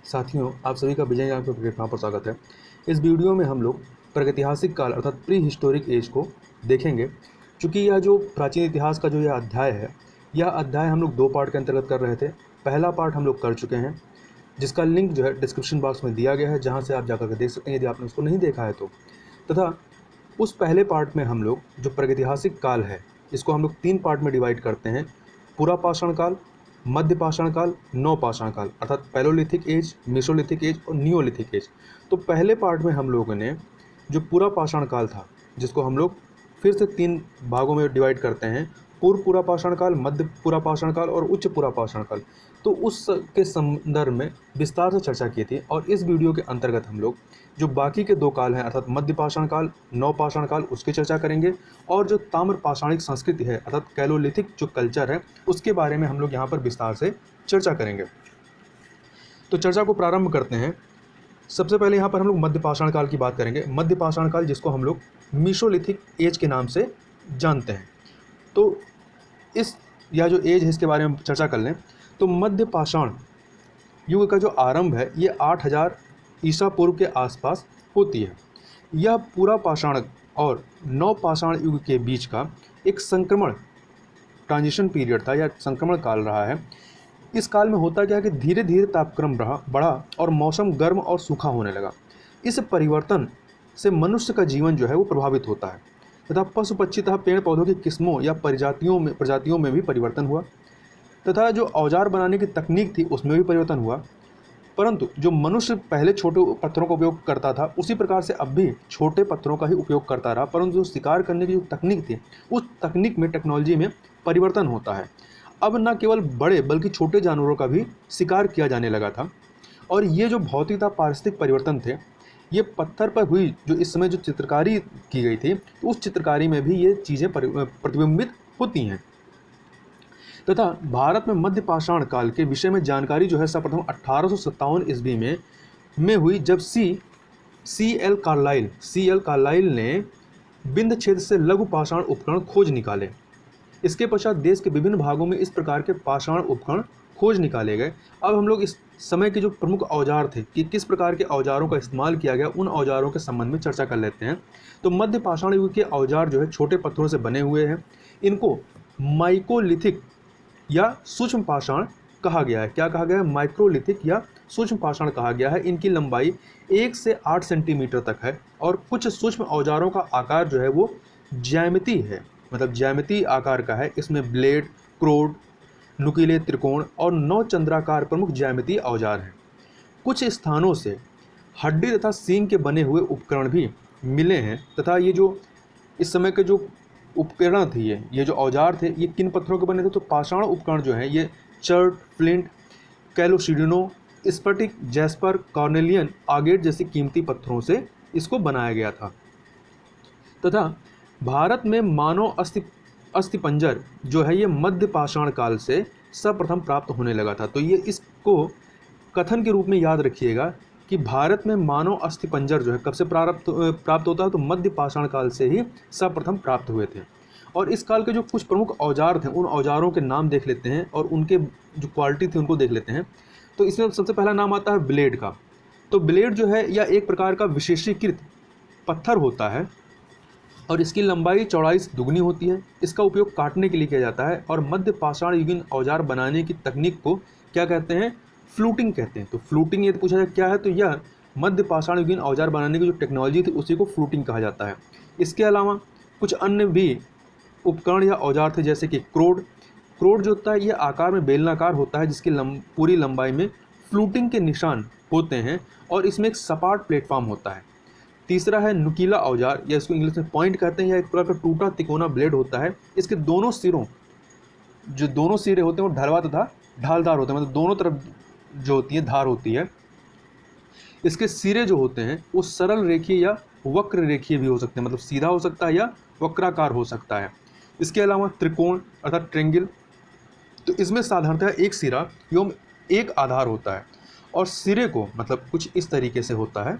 साथियों, आप सभी का विजय ज्ञान प्लेटफॉर्म पर स्वागत है। इस वीडियो में हम लोग प्रागैतिहासिक काल अर्थात प्री हिस्टोरिक एज को देखेंगे। चूँकि यह जो प्राचीन इतिहास का जो यह अध्याय है, यह अध्याय हम लोग 2 पार्ट के अंतर्गत कर रहे थे। पहला पार्ट हम लोग कर चुके हैं, जिसका लिंक जो है डिस्क्रिप्शन बॉक्स में दिया गया है, जहाँ से आप जाकर के देख सकते हैं यदि आपने उसको नहीं देखा है तो। तथा उस पहले पार्ट में हम लोग जो प्रागैतिहासिक काल है, इसको हम लोग 3 पार्ट में डिवाइड करते हैं। पुरापाषाण काल, मध्य पाषाण काल, नवपाषाण काल अर्थात पैलोलिथिक एज, मेसोलिथिक एज और नियोलिथिक एज। तो पहले पार्ट में हम लोगों ने जो पुरापाषाण काल था, जिसको हम लोग फिर से 3 भागों में डिवाइड करते हैं, पूर्व पुरापाषाण काल, मध्य पुरापाषाण काल और उच्च पुरापाषाण काल। तो उस के संदर्भ में विस्तार से चर्चा की थी। और इस वीडियो के अंतर्गत हम लोग जो बाकी के 2 काल हैं अर्थात मध्य पाषाण काल, नवपाषाण काल, उसकी चर्चा करेंगे। और जो ताम्र पाषाणिक संस्कृति है अर्थात कैलोलिथिक जो कल्चर है, उसके बारे में हम लोग यहाँ पर विस्तार से चर्चा करेंगे। तो चर्चा को प्रारंभ करते हैं। सबसे पहले यहाँ पर हम लोग मध्य पाषाण काल की बात करेंगे। मध्य पाषाण काल, जिसको हम लोग मीसोलिथिक एज के नाम से जानते हैं। तो इस या जो एज है इसके बारे में चर्चा कर लें तो मध्य पाषाण युग का जो आरंभ है ये 8000 ईसा पूर्व के आसपास होती है। यह पूरा पाषाण और नवपाषाण युग के बीच का एक संक्रमण ट्रांजिशन पीरियड था या संक्रमण काल रहा है। इस काल में होता क्या है कि धीरे धीरे तापक्रम बढ़ा और मौसम गर्म और सूखा होने लगा। इस परिवर्तन से मनुष्य का जीवन जो है वो प्रभावित होता है तथा पशु पक्षी तथा पेड़ पौधों की किस्मों या प्रजातियों में भी परिवर्तन हुआ तथा जो औजार बनाने की तकनीक थी उसमें भी परिवर्तन हुआ। परंतु जो मनुष्य पहले छोटे पत्थरों का उपयोग करता था, उसी प्रकार से अब भी छोटे पत्थरों का ही उपयोग करता रहा। परंतु जो शिकार करने की जो तकनीक थी, उस तकनीक में, टेक्नोलॉजी में परिवर्तन होता है। अब न केवल बड़े बल्कि छोटे जानवरों का भी शिकार किया जाने लगा था। और ये जो भौतिक तथा पारिस्थितिक परिवर्तन थे, ये पत्थर पर हुई जो इस समय जो चित्रकारी की गई थी, तो उस चित्रकारी में भी ये चीज़ें प्रतिबिंबित होती हैं। तथा भारत में मध्य पाषाण काल के विषय में जानकारी जो है सर्वप्रथम 1857 ईस्वी में हुई, जब सी एल कार्लाइल ने बिंद क्षेत्र से लघु पाषाण उपकरण खोज निकाले। इसके पश्चात देश के विभिन्न भागों में इस प्रकार के पाषाण उपकरण खोज निकाले गए। अब हम लोग इस समय के जो प्रमुख औजार थे कि किस प्रकार के औजारों का इस्तेमाल किया गया, उन औजारों के संबंध में चर्चा कर लेते हैं। तो मध्य पाषाण युग के औजार जो है छोटे पत्थरों से बने हुए हैं। इनको माइकोलिथिक या सूक्ष्म पाषाण कहा गया है। क्या कहा गया है? माइक्रोलिथिक या सूक्ष्म पाषाण कहा गया है। इनकी लंबाई 1 से 8 सेंटीमीटर तक है और कुछ सूक्ष्म औजारों का आकार जो है वो ज्यामिति है, मतलब ज्यामिति आकार का है। इसमें ब्लेड, क्रोड, नुकीले त्रिकोण और 9 चंद्राकार प्रमुख ज्यामितीय औजार हैं। कुछ स्थानों से हड्डी तथा सींग के बने हुए उपकरण भी मिले हैं तथा ये जो इस समय के जो उपकरण थे, ये जो औजार थे, ये किन पत्थरों के बने थे? तो पाषाण उपकरण जो है ये चर्ट, फ्लिंट, कैलोसिडिनो, स्फटिक, जैस्पर, कॉर्नेलियन, आगेट जैसी कीमती पत्थरों से इसको बनाया गया था। तथा भारत में मानव अस्थिपंजर जो है ये मध्य पाषाण काल से सर्वप्रथम प्राप्त होने लगा था। तो ये इसको कथन के रूप में याद रखिएगा कि भारत में मानव अस्थिपंजर जो है कब से प्राप्त होता है? तो मध्य पाषाण काल से ही सर्वप्रथम प्राप्त हुए थे। और इस काल के जो कुछ प्रमुख औजार थे, उन औजारों के नाम देख लेते हैं और उनके जो क्वालिटी थी उनको देख लेते हैं। तो इसमें सबसे पहला नाम आता है ब्लेड का। तो ब्लेड जो है यह एक प्रकार का विशेषीकृत पत्थर होता है और इसकी लंबाई चौड़ाई से दुगनी होती है। इसका उपयोग काटने के लिए किया जाता है और मध्य पाषाण युगीन औजार बनाने की तकनीक को क्या कहते हैं? फ्लूटिंग कहते हैं। तो फ्लूटिंग यदि पूछा जाए क्या है, तो यह मध्य पाषाण युगीन औजार बनाने की जो टेक्नोलॉजी थी उसी को फ्लूटिंग कहा जाता है। इसके अलावा कुछ अन्य भी उपकरण या औजार थे, जैसे कि क्रोड जो होता है ये आकार में बेलनाकार होता है, जिसकी पूरी लंबाई में फ्लूटिंग के निशान होते हैं और इसमें एक सपाट प्लेटफॉर्म होता है। तीसरा है नुकीला औजार, या इसको इंग्लिश में पॉइंट कहते हैं। यह एक प्रकार का टूटा तिकोना ब्लेड होता है। इसके दोनों सिरे होते हैं वो ढलवा तथा ढालदार होते हैं, मतलब दोनों तरफ जो होती है धार होती है। इसके सिरे जो होते हैं वो सरल रेखीय या वक्र रेखीय भी हो सकते हैं, मतलब सीधा हो सकता है या वक्राकार हो सकता है। इसके अलावा त्रिकोण अर्थात ट्रेंगल, तो इसमें साधारणतः एक सिरा एवं एक आधार होता है और सिरे को मतलब कुछ इस तरीके से होता है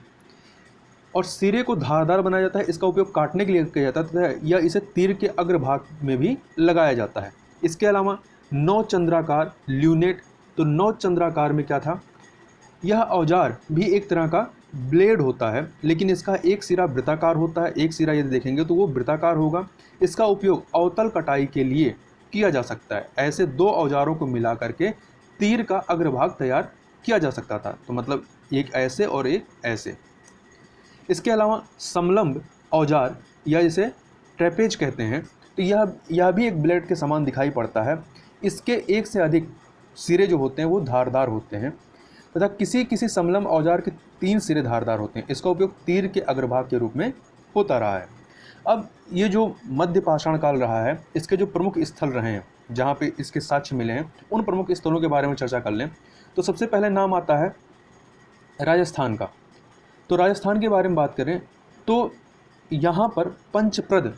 और सिरे को धारदार बनाया जाता है। इसका उपयोग काटने के लिए किया जाता है या इसे तीर के अग्रभाग में भी लगाया जाता है। इसके अलावा 9 चंद्राकार ल्यूनेट, तो 9 चंद्राकार में क्या था? यह औजार भी एक तरह का ब्लेड होता है, लेकिन इसका एक सिरा वृत्ताकार होता है, एक सिरा यदि देखेंगे तो वो वृत्ताकार होगा। इसका उपयोग अवतल कटाई के लिए किया जा सकता है। ऐसे दो औजारों को मिला करके तीर का अग्रभाग तैयार किया जा सकता था। तो मतलब एक ऐसे और एक ऐसे। इसके अलावा समलंब औजार या जिसे ट्रेपेज कहते हैं, तो यह भी एक ब्लेड के समान दिखाई पड़ता है। इसके एक से अधिक सिरे जो होते हैं वो धारदार होते हैं तथा किसी किसी समलंब औजार के 3 सिरे धारदार होते हैं। इसका उपयोग तीर के अग्रभाग के रूप में होता रहा है। अब ये जो मध्य पाषाण काल रहा है, इसके जो प्रमुख स्थल रहे हैं जहाँ पे इसके साक्ष्य मिले हैं, उन प्रमुख स्थलों के बारे में चर्चा कर लें। तो सबसे पहले नाम आता है राजस्थान का। तो राजस्थान के बारे में बात करें तो यहाँ पर पंचप्रद,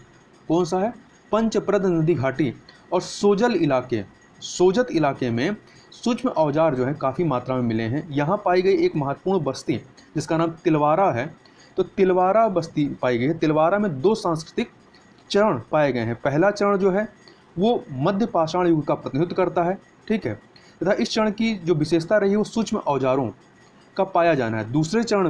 कौन सा है, पंचप्रद नदी घाटी और सोजत इलाके में सूक्ष्म औजार जो है काफ़ी मात्रा में मिले हैं। यहाँ पाई गई एक महत्वपूर्ण बस्ती जिसका नाम तिलवारा है। तो तिलवारा बस्ती पाई गई है। तिलवारा में 2 सांस्कृतिक चरण पाए गए हैं। पहला चरण जो है वो मध्य पाषाण युग का प्रतिनिधित्व करता है, ठीक है, तथा इस चरण की जो विशेषता रही है वो सूक्ष्म औजारों का पाया जाना है। दूसरे चरण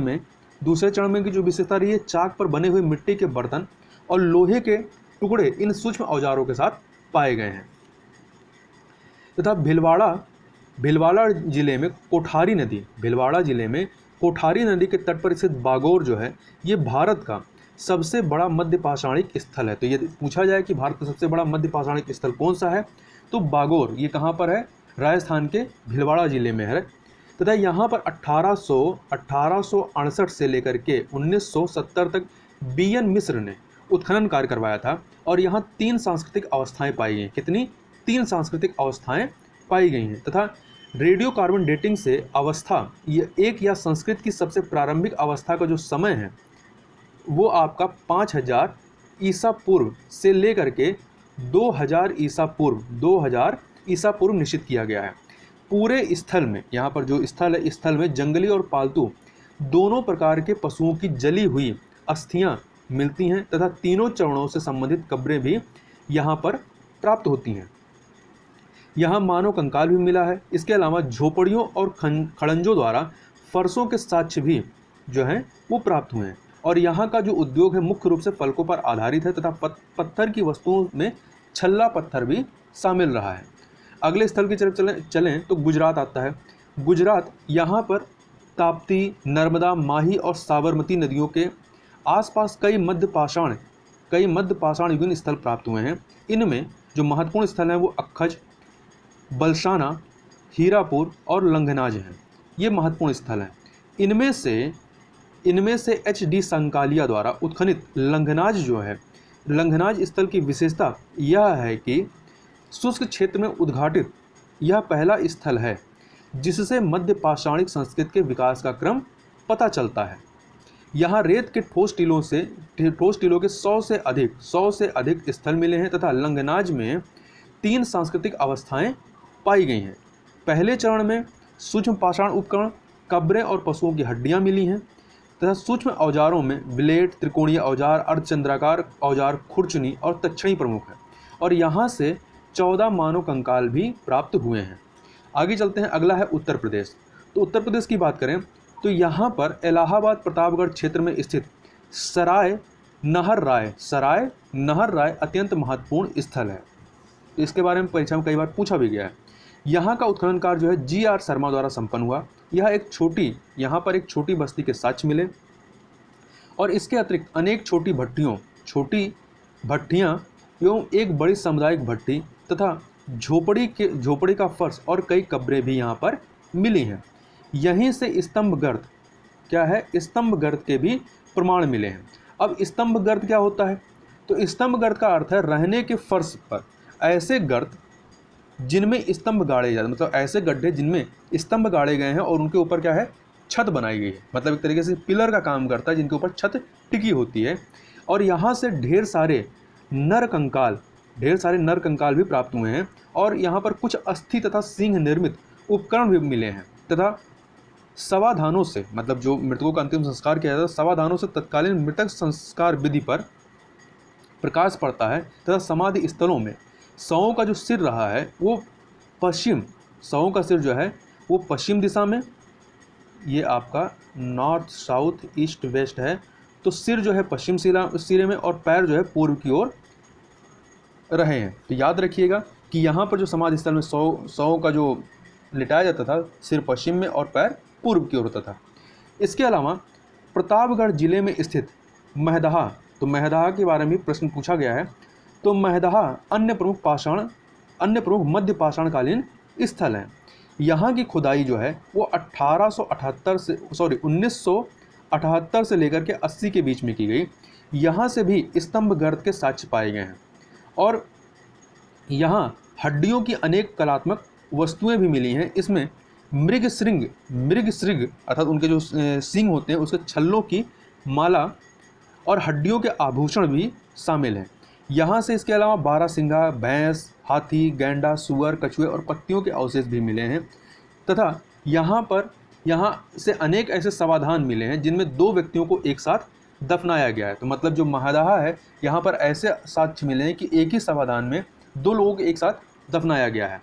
में की जो विशेषता रही है, चाक पर बने हुए मिट्टी के बर्तन और लोहे के टुकड़े इन सूक्ष्म औजारों के साथ पाए गए हैं। तथा भिलवाड़ा जिले में कोठारी नदी के तट पर स्थित बागोर जो है, ये भारत का सबसे बड़ा मध्य पाषाणिक स्थल है। तो ये पूछा जाए कि भारत का सबसे बड़ा मध्य पाषाणिक स्थल कौन सा है, तो बागोर, ये कहाँ पर है, राजस्थान के भिलवाड़ा जिले में है। तथा यहाँ पर 1868 से लेकर के 1970 तक BN मिश्र ने उत्खनन कार्य करवाया था और यहाँ 3 सांस्कृतिक अवस्थाएं पाई गई। कितनी? 3 सांस्कृतिक अवस्थाएं पाई गई हैं। तथा रेडियो कार्बन डेटिंग से अवस्था, ये एक या संस्कृत की सबसे प्रारंभिक अवस्था का जो समय है वो आपका 5000 ईसा पूर्व से लेकर के 2000 ईसा पूर्व निश्चित किया गया है। पूरे स्थल में, यहाँ पर जो स्थल है, स्थल में जंगली और पालतू दोनों प्रकार के पशुओं की जली हुई अस्थियां मिलती हैं तथा तीनों चरणों से संबंधित कब्रें भी यहाँ पर प्राप्त होती हैं। यहाँ मानव कंकाल भी मिला है। इसके अलावा झोपड़ियों और खड़ंजों द्वारा फरसों के साक्ष्य भी जो हैं वो प्राप्त हुए हैं। और यहाँ का जो उद्योग है मुख्य रूप से फलकों पर आधारित है तथा पत्थर की वस्तुओं में छल्ला पत्थर भी शामिल रहा है। अगले स्थल की तरफ चलें तो गुजरात आता है। गुजरात, यहाँ पर ताप्ती, नर्मदा, माही और साबरमती नदियों के आसपास कई मध्य पाषाण युगीन स्थल प्राप्त हुए हैं। इनमें जो महत्वपूर्ण स्थल हैं वो अक्खज, बलसाना, हीरापुर और लंघनाज हैं। ये महत्वपूर्ण स्थल हैं। इनमें से HD संकालिया द्वारा उत्खनित लंघनाज जो है, लंघनाज स्थल की विशेषता यह है कि शुष्क क्षेत्र में उद्घाटित यह पहला स्थल है जिससे मध्य पाषाणिक संस्कृति के विकास का क्रम पता चलता है। यहाँ रेत के ठोस टीलों के 100 से अधिक स्थल मिले हैं तथा लंघनाज में 3 सांस्कृतिक अवस्थाएं पाई गई हैं। पहले चरण में सूक्ष्म पाषाण उपकरण, कब्रें और पशुओं की हड्डियां मिली हैं तथा सूक्ष्म औजारों में ब्लेड, त्रिकोणीय औजार, अर्धचंद्राकार औजार, खुरचनी और तक्षणी प्रमुख है। और यहाँ से 14 मानव कंकाल भी प्राप्त हुए हैं। आगे चलते हैं। अगला है उत्तर प्रदेश। तो उत्तर प्रदेश की बात करें तो यहाँ पर इलाहाबाद प्रतापगढ़ क्षेत्र में स्थित सराय नहर राय अत्यंत महत्वपूर्ण स्थल है। इसके बारे में परीक्षा में कई बार पूछा भी गया है। यहाँ का उत्खनन कार्य जो है GR शर्मा द्वारा संपन्न हुआ। यहाँ पर एक छोटी बस्ती के साक्ष्य मिले और इसके अतिरिक्त अनेक छोटी भट्टियाँ एवं एक बड़ी सामुदायिक भट्टी तथा झोपड़ी का फर्श और कई कब्रें भी यहाँ पर मिली हैं। यहीं से स्तंभ गर्त के भी प्रमाण मिले हैं। अब स्तंभ गर्त क्या होता है? तो स्तंभ गर्त का अर्थ है रहने के फर्श पर ऐसे गर्त जिनमें स्तंभ गाड़े जाते, मतलब ऐसे गड्ढे जिनमें स्तंभ गाड़े गए हैं और उनके ऊपर क्या है, छत बनाई गई है। मतलब एक तरीके से पिलर का काम करता है जिनके ऊपर छत टिकी होती है। और यहाँ से ढेर सारे नर कंकाल भी प्राप्त हुए हैं और यहाँ पर कुछ अस्थि तथा सिंह निर्मित उपकरण भी मिले हैं तथा समाधानों से, मतलब जो मृतकों का अंतिम संस्कार किया जाता है, समाधानों से तत्कालीन मृतक संस्कार विधि पर प्रकाश पड़ता है तथा समाधि स्थलों में शवों का जो सिर रहा है वो पश्चिम दिशा में ये आपका नॉर्थ साउथ ईस्ट वेस्ट है। तो सिर जो है पश्चिम सिरे में और पैर जो है पूर्व की ओर रहे हैं। तो याद रखिएगा कि यहाँ पर जो समाधि स्थल में शव का जो लिटाया जाता था, सिर पश्चिम में और पैर पूर्व की ओर होता था। इसके अलावा प्रतापगढ़ जिले में स्थित महदहा, तो महदहा के बारे में प्रश्न पूछा गया है। तो महदहा अन्य प्रमुख मध्य पाषाणकालीन स्थल है। यहाँ की खुदाई जो है वो 1978 से लेकर के 80 के बीच में की गई। यहाँ से भी स्तंभ गर्त के साक्ष्य पाए गए हैं और यहाँ हड्डियों की अनेक कलात्मक वस्तुएं भी मिली हैं। इसमें मृग श्रृंग अर्थात उनके जो सींग होते हैं उसके छल्लों की माला और हड्डियों के आभूषण भी शामिल हैं। यहाँ से इसके अलावा बारहसिंगा, भैंस, हाथी, गैंडा, सुअर, कछुए और पत्तियों के अवशेष भी मिले हैं तथा यहाँ से अनेक ऐसे समाधान मिले हैं जिनमें 2 व्यक्तियों को एक साथ दफनाया गया है। तो मतलब जो महदहा है यहाँ पर ऐसे साक्ष्य मिले हैं कि एक ही समाधान में 2 लोगों को एक साथ दफनाया गया है।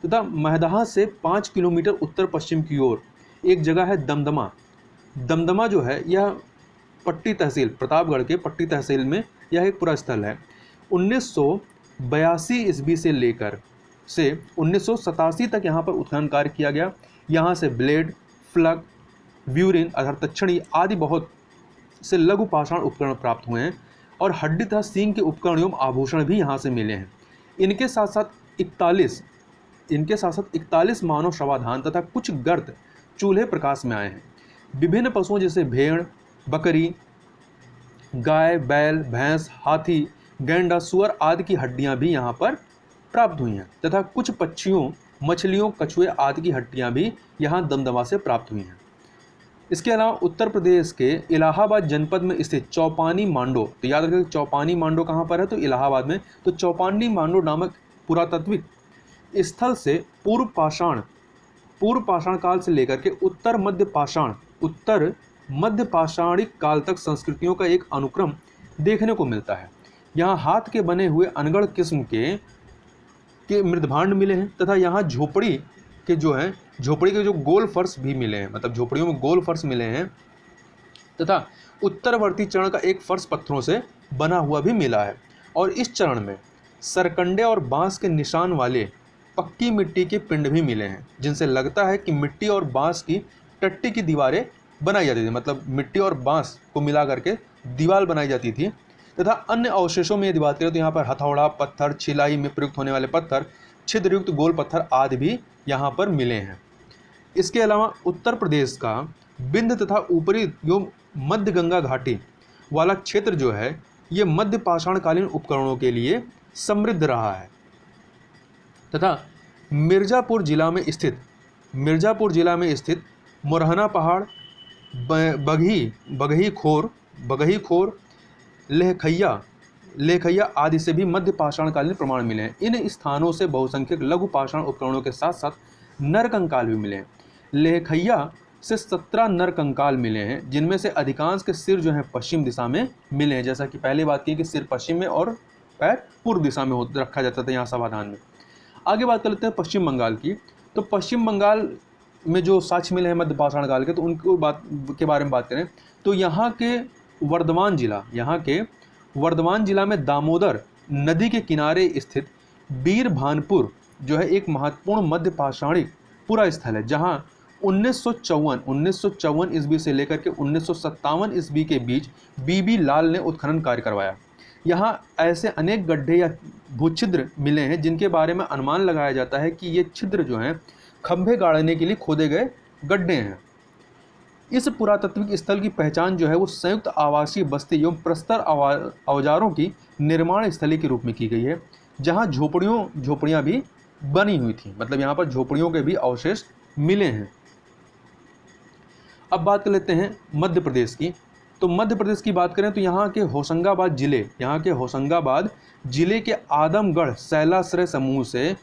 तथा महदहा से 5 किलोमीटर उत्तर पश्चिम की ओर एक जगह है दमदमा। दमदमा जो है यह पट्टी तहसील, प्रतापगढ़ के पट्टी तहसील में यह एक पूरा स्थल है। 1982 ईस्वी से लेकर 1987 तक यहाँ पर उत्खनन कार्य किया गया। यहाँ से ब्लेड, फ्लग, व्यूरिन अर्थात तक्षणी आदि बहुत से लघु पाषाण उपकरण प्राप्त हुए हैं और हड्डी तथा सींग के उपकरण एवं आभूषण भी यहाँ से मिले हैं। इनके साथ साथ 41 मानव शवाधान तथा कुछ गर्त चूल्हे प्रकाश में आए हैं। विभिन्न पशुओं जैसे भेड़, बकरी, गाय, बैल, भैंस, हाथी, गैंडा, सुअर आदि की हड्डियां भी यहाँ पर प्राप्त हुई हैं तथा कुछ पक्षियों, मछलियों, कछुए आदि की हड्डियां भी यहाँ दमदमा से प्राप्त हुई हैं। इसके अलावा उत्तर प्रदेश के इलाहाबाद जनपद में स्थित चौपानी मांडो, तो याद रखिए चौपानी मांडो कहाँ पर है, तो इलाहाबाद में। तो चौपानी मांडो नामक पुरातात्विक स्थल से पूर्व पाषाण काल से लेकर के उत्तर मध्य पाषाणिक काल तक संस्कृतियों का एक अनुक्रम देखने को मिलता है। यहाँ हाथ के बने हुए अनगढ़ किस्म के मृदभांड मिले हैं तथा यहाँ झोपड़ी के जो गोल फर्श भी मिले हैं, मतलब झोपड़ियों में गोल फर्श मिले हैं तथा उत्तरवर्ती चरण का एक फर्श पत्थरों से बना हुआ भी मिला है। और इस चरण में सरकंडे और बांस के निशान वाले पक्की मिट्टी के पिंड भी मिले हैं, जिनसे लगता है कि मिट्टी और बांस की टट्टी की दीवारें बनाई जाती थी, मतलब मिट्टी और बांस को मिला करके दीवार बनाई जाती थी। तथा अन्य अवशेषों में यदि बात करें तो यहाँ पर हथौड़ा पत्थर, छिलाई में प्रयुक्त होने वाले पत्थर, छिद्रयुक्त गोल पत्थर आदि भी यहाँ पर मिले हैं। इसके अलावा उत्तर प्रदेश का विंध्य तथा ऊपरी एवं मध्य गंगा घाटी वाला क्षेत्र जो है ये मध्य पाषाणकालीन उपकरणों के लिए समृद्ध रहा है तथा मिर्जापुर जिला में स्थित मुरहना पहाड़, बगही खोर, लेखैया आदि से भी मध्य पाषाणकालीन प्रमाण मिले हैं। इन स्थानों से बहुसंख्यक लघु पाषाण उपकरणों के साथ साथ नरकंकाल भी मिले हैं। लेखैया से 17 नरकंकाल मिले हैं, जिनमें से अधिकांश के सिर जो हैं पश्चिम दिशा में मिले हैं। जैसा कि पहले बात की कि सिर पश्चिम में और पैर पूर्व दिशा में रखा जाता था यहाँ समाधान में। आगे बात कर लेते हैं पश्चिम बंगाल की। तो पश्चिम बंगाल में जो साक्ष्य मिले हैं मध्य पाषाण काल के, तो उनको के बारे में बात करें तो यहाँ के वर्धमान जिला में दामोदर नदी के किनारे स्थित बीरभानपुर जो है एक महत्वपूर्ण मध्य पाषाणिक पूरा स्थल है, जहाँ 1954 ईस्वी से लेकर के 1957 ईस्वी के बीच बीबी लाल ने उत्खनन कार्य करवाया। यहाँ ऐसे अनेक गड्ढे या भूछिद्र मिले हैं जिनके बारे में अनुमान लगाया जाता है कि ये छिद्र जो हैं खंभे गाड़ने के लिए खोदे गए गड्ढे हैं। इस पुरातात्विक स्थल की पहचान जो है वो संयुक्त आवासीय बस्ती एवं प्रस्तर औजारों की निर्माण स्थली के रूप में की गई है, जहाँ झोपड़ियाँ भी बनी हुई थी, मतलब यहाँ पर झोपड़ियों के भी अवशेष मिले हैं। अब बात कर लेते हैं मध्य प्रदेश की। तो मध्य प्रदेश की बात करें तो यहाँ के होशंगाबाद जिले के आदमगढ़ शैलाश्रय समूह से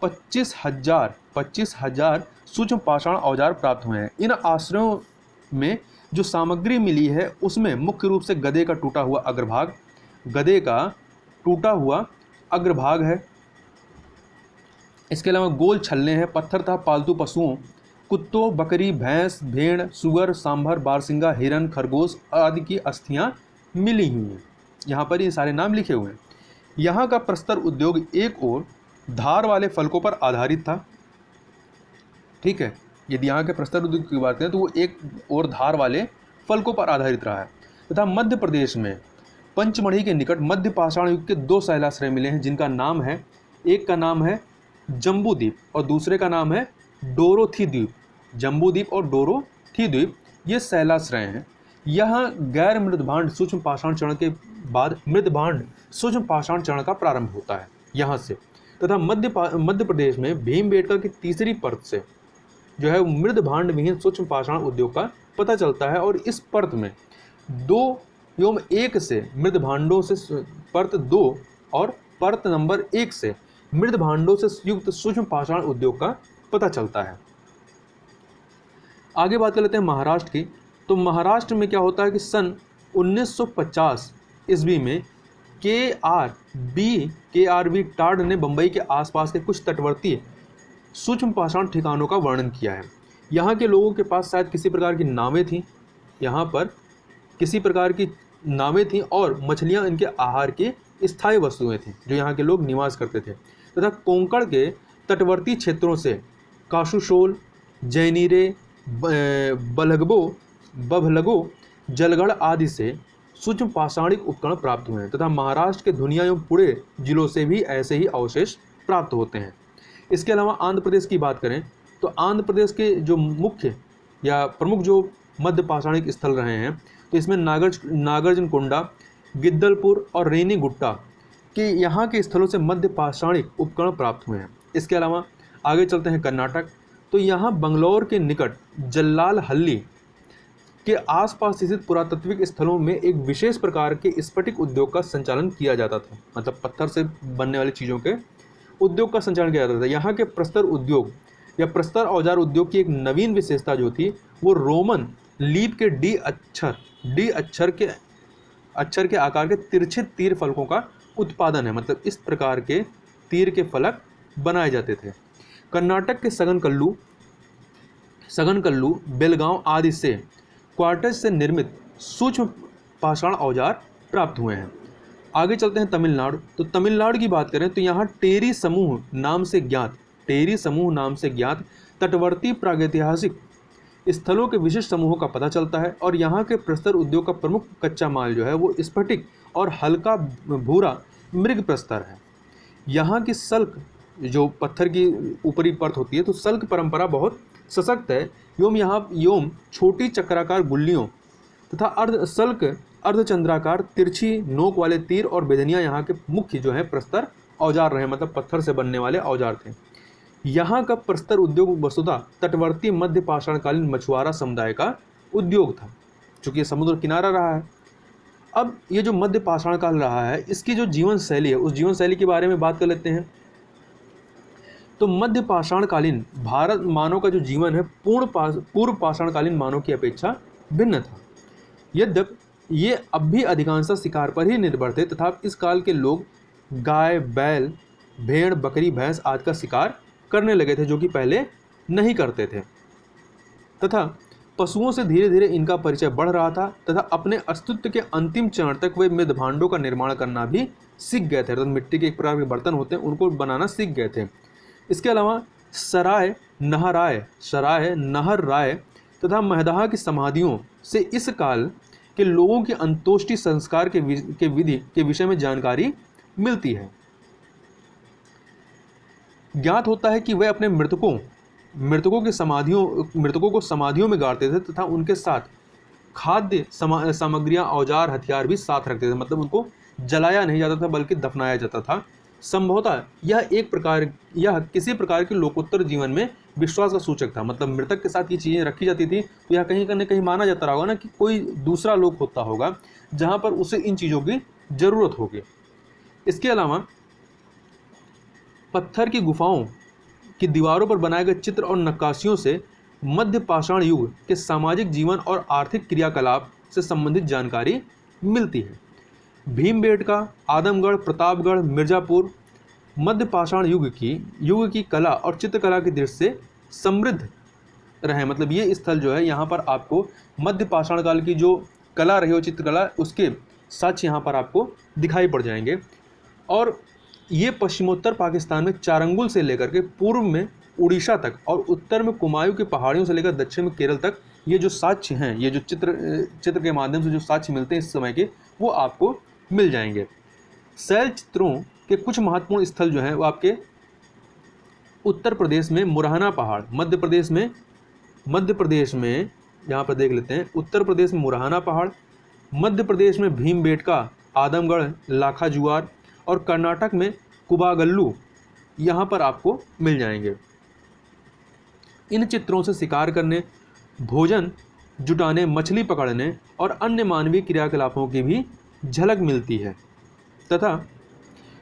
25,000 सूक्ष्म पाषाण औजार प्राप्त हुए हैं। इन आश्रयों में जो सामग्री मिली है उसमें मुख्य रूप से गधे का टूटा हुआ अग्रभाग है। इसके अलावा गोल छल्ले हैं, पत्थर तथा पालतू पशुओं कुत्तों, बकरी, भैंस, भेड़, सुअर, सांभर, बारसिंगा, हिरन, खरगोश आदि की अस्थियां मिली हुई हैं। यहाँ पर ये सारे नाम लिखे हुए हैं। यहाँ का प्रस्तर उद्योग एक ओर धार वाले फलकों पर आधारित था। ठीक है, यदि यहाँ के प्रस्तर उद्योग की बात करें तो वो एक और धार वाले फलकों पर आधारित रहा है। तथा मध्य प्रदेश में पंचमढ़ी के निकट मध्य पाषाण युग के 2 शैलाश्रय मिले हैं, जिनका नाम है, एक का नाम है जम्बू द्वीप और दूसरे का नाम है डोरोथी द्वीप। जम्बू द्वीप और डोरोथी द्वीप ये शैलाश्रय हैं। यहाँ गैर मृदभांड सूक्ष्म पाषाण चरण के बाद मृदभांड सूक्ष्म पाषाण चरण का प्रारंभ होता है यहाँ से। तथा मध्य प्रदेश में भीमबेटका की तीसरी परत से जो है मृदभांड विहीन सूक्ष्म पाषाण उद्योग का पता चलता है। और इस परत में 2-1 से मृदभांडों से परत 2 और परत नंबर 1 से मृदभांडों से युक्त सूक्ष्म पाषाण उद्योग का पता चलता है। आगे बात कर लेते हैं महाराष्ट्र की। तो महाराष्ट्र में क्या होता है कि सन 1950 ईस्वी में के.आर.बी. टाड ने बंबई के आसपास के कुछ तटवर्ती सूक्ष्म पाषाण ठिकानों का वर्णन किया है। यहाँ के लोगों के पास शायद किसी प्रकार की नावें थीं, यहाँ पर किसी प्रकार की नावें थीं और मछलियाँ इनके आहार की स्थायी वस्तुएं थीं जो यहाँ के लोग निवास करते थे। तथा कोंकण के तटवर्ती क्षेत्रों से काशुशोल, जैनीरे, बभलगो, जलगढ़ आदि से सूक्ष्म पाषाणिक उपकरण प्राप्त हुए हैं। तथा महाराष्ट्र के धुनिया एवं पुणे जिलों से भी ऐसे ही अवशेष प्राप्त होते हैं। इसके अलावा आंध्र प्रदेश की बात करें तो आंध्र प्रदेश के जो मुख्य या प्रमुख जो मध्य पाषाणिक स्थल रहे हैं तो इसमें नागार्जुनकोंडा, गिद्दलपुर और रेनीगुट्टा के यहाँ के स्थलों से मध्य पाषाणिक उपकरण प्राप्त हुए हैं। इसके अलावा आगे चलते हैं कर्नाटक। तो यहाँ बंगलौर के निकट जल्लालहल्ली के आसपास स्थित पुरातात्विक स्थलों में एक विशेष प्रकार के स्फटिक उद्योग का संचालन किया जाता था। मतलब पत्थर से बनने वाली चीज़ों के उद्योग का संचालन किया जाता था। यहाँ के प्रस्तर उद्योग या प्रस्तर औजार उद्योग की एक नवीन विशेषता जो थी वो रोमन लीप के डी अक्षर के आकार के तिरछे तीर फलकों का उत्पादन है। मतलब इस प्रकार के तीर के फलक बनाए जाते थे। कर्नाटक के सगनकल्लू, बेलगांव आदि से क्वार्टज से निर्मित सूक्ष्म पाषाण औजार प्राप्त हुए हैं। आगे चलते हैं तमिलनाडु। तो तमिलनाडु की बात करें तो यहाँ टेरी समूह नाम से ज्ञात तटवर्ती प्रागैतिहासिक स्थलों के विशिष्ट समूहों का पता चलता है। और यहाँ के प्रस्तर उद्योग का प्रमुख कच्चा माल जो है वो स्फटिक और हल्का भूरा मृग प्रस्तर है। यहाँ की सल्क जो पत्थर की ऊपरी परत होती है तो सल्क परंपरा बहुत सशक्त है। योम छोटी चक्राकार गुल्लियों तथा अर्धचंद्राकार तिरछी नोक वाले तीर और बेधनियाँ यहाँ के मुख्य जो है प्रस्तर औजार रहे। मतलब पत्थर से बनने वाले औजार थे। यहाँ का प्रस्तर उद्योग वस्तुतः तटवर्ती मध्य पाषाणकालीन मछुआरा समुदाय का उद्योग था, चूँकि समुद्र किनारा रहा है। अब ये जो मध्य पाषाण काल रहा है इसकी जो जीवन शैली है उस जीवन शैली के बारे में बात कर लेते हैं। तो मध्य पाषाणकालीन भारत मानव का जो जीवन है पूर्व पाषाणकालीन मानव की अपेक्षा भिन्न था। यद्यपि ये अब भी अधिकांशतः शिकार पर ही निर्भर थे तथा इस काल के लोग गाय, बैल, भेड़, बकरी, भैंस आदि का शिकार करने लगे थे जो कि पहले नहीं करते थे। तथा पशुओं से धीरे धीरे इनका परिचय बढ़ रहा था तथा अपने अस्तित्व के अंतिम चरण तक वे मृदभांडों का निर्माण करना भी सीख गए थे। तो मिट्टी के एक प्रकार के बर्तन होते हैं उनको बनाना सीख गए थे। इसके अलावा सराय नहर राय तथा महदाह की समाधियों से इस काल के लोगों के अंतोष्टि संस्कार के विधि के विषय में जानकारी मिलती है। ज्ञात होता है कि वे अपने मृतकों को समाधियों में गाड़ते थे तथा उनके साथ खाद्य सामग्रियां, औजार, हथियार भी साथ रखते थे। मतलब उनको जलाया नहीं जाता था बल्कि दफनाया जाता था। संभवतः यह किसी प्रकार के लोकोत्तर जीवन में विश्वास का सूचक था। मतलब मृतक के साथ ये चीज़ें रखी जाती थी तो यह कहीं न कहीं माना जाता होगा ना कि कोई दूसरा लोक होता होगा जहाँ पर उसे इन चीज़ों की ज़रूरत होगी। इसके अलावा पत्थर की गुफाओं की दीवारों पर बनाए गए चित्र और नक्काशियों से मध्य पाषाण युग के सामाजिक जीवन और आर्थिक क्रियाकलाप से संबंधित जानकारी मिलती है। भीमबेटका, आदमगढ़, प्रतापगढ़, मिर्जापुर मध्य पाषाण युग की कला और चित्रकला की दृष्टि से समृद्ध रहे। मतलब ये स्थल जो है यहाँ पर आपको मध्य पाषाण काल की जो कला रही हो, चित्रकला, उसके साक्ष्य यहाँ पर आपको दिखाई पड़ जाएंगे। और ये पश्चिमोत्तर पाकिस्तान में चारंगुल से लेकर के पूर्व में उड़ीसा तक और उत्तर में कुमायूं की पहाड़ियों से लेकर दक्षिण में केरल तक ये जो साक्ष्य हैं, ये जो चित्र के माध्यम से जो साक्ष्य मिलते हैं इस समय के, वो आपको मिल जाएंगे। शैल चित्रों के कुछ महत्वपूर्ण स्थल जो हैं वो आपके उत्तर प्रदेश में मुरहाना पहाड़, मध्य प्रदेश में यहाँ पर देख लेते हैं, उत्तर प्रदेश में मुरहाना पहाड़, मध्य प्रदेश में भीमबेटका, आदमगढ़, लाखा जुआर, और कर्नाटक में कुबागल्लू यहाँ पर आपको मिल जाएंगे। इन चित्रों से शिकार करने, भोजन जुटाने, मछली पकड़ने और अन्य मानवीय क्रियाकलापों की भी झलक मिलती है। तथा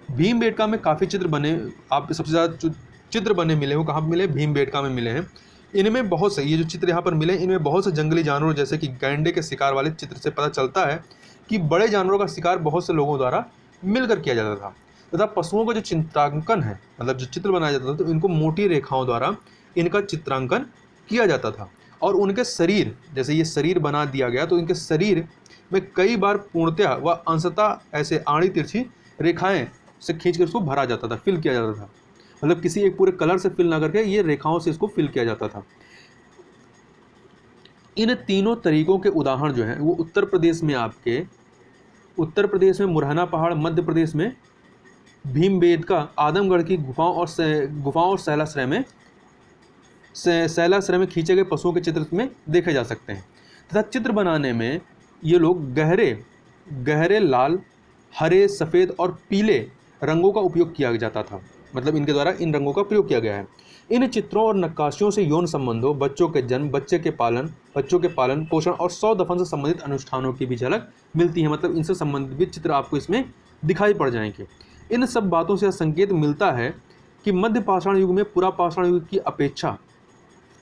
भीमबेटका में काफ़ी चित्र बने, आप सबसे ज़्यादा चित्र बने मिले हो कहाँ पर मिले? भीमबेटका में मिले हैं। इनमें बहुत से, ये जो चित्र यहाँ पर मिले, इनमें बहुत से जंगली जानवरों जैसे कि गैंडे के शिकार वाले चित्र से पता चलता है कि बड़े जानवरों का शिकार बहुत से लोगों द्वारा मिलकर किया जाता था। तथा पशुओं का जो चित्रांकन है, मतलब जो चित्र बनाया जाता था, तो इनको मोटी रेखाओं द्वारा इनका चित्रांकन किया जाता था। और उनके शरीर, जैसे ये शरीर बना दिया गया, तो इनके शरीर में कई बार पूर्णतः व अंशतः ऐसे आड़ी तिरछी रेखाएं से खींचकर इसको भरा जाता था, फिल किया जाता था। मतलब किसी एक पूरे कलर से फिल ना करके ये रेखाओं से इसको फिल किया जाता था। इन तीनों तरीकों के उदाहरण जो हैं वो उत्तर प्रदेश में मुरहाना पहाड़, मध्य प्रदेश में भीमबेटका, आदमगढ़ की गुफाओं और शैलाश्रय में खींचे गए पशुओं के चित्र में देखे जा सकते हैं। तथा चित्र बनाने में ये लोग गहरे लाल, हरे, सफ़ेद और पीले रंगों का उपयोग किया जाता था। मतलब इनके द्वारा इन रंगों का प्रयोग किया गया है। इन चित्रों और नक्काशियों से यौन संबंधों, बच्चों के जन्म, बच्चों के पालन पोषण और शव दफन से संबंधित अनुष्ठानों की भी झलक मिलती है। मतलब इनसे संबंधित भी चित्र आपको इसमें दिखाई पड़ जाएंगे। इन सब बातों से संकेत मिलता है कि मध्य पाषाण युग में पुरा पाषाण युग की अपेक्षा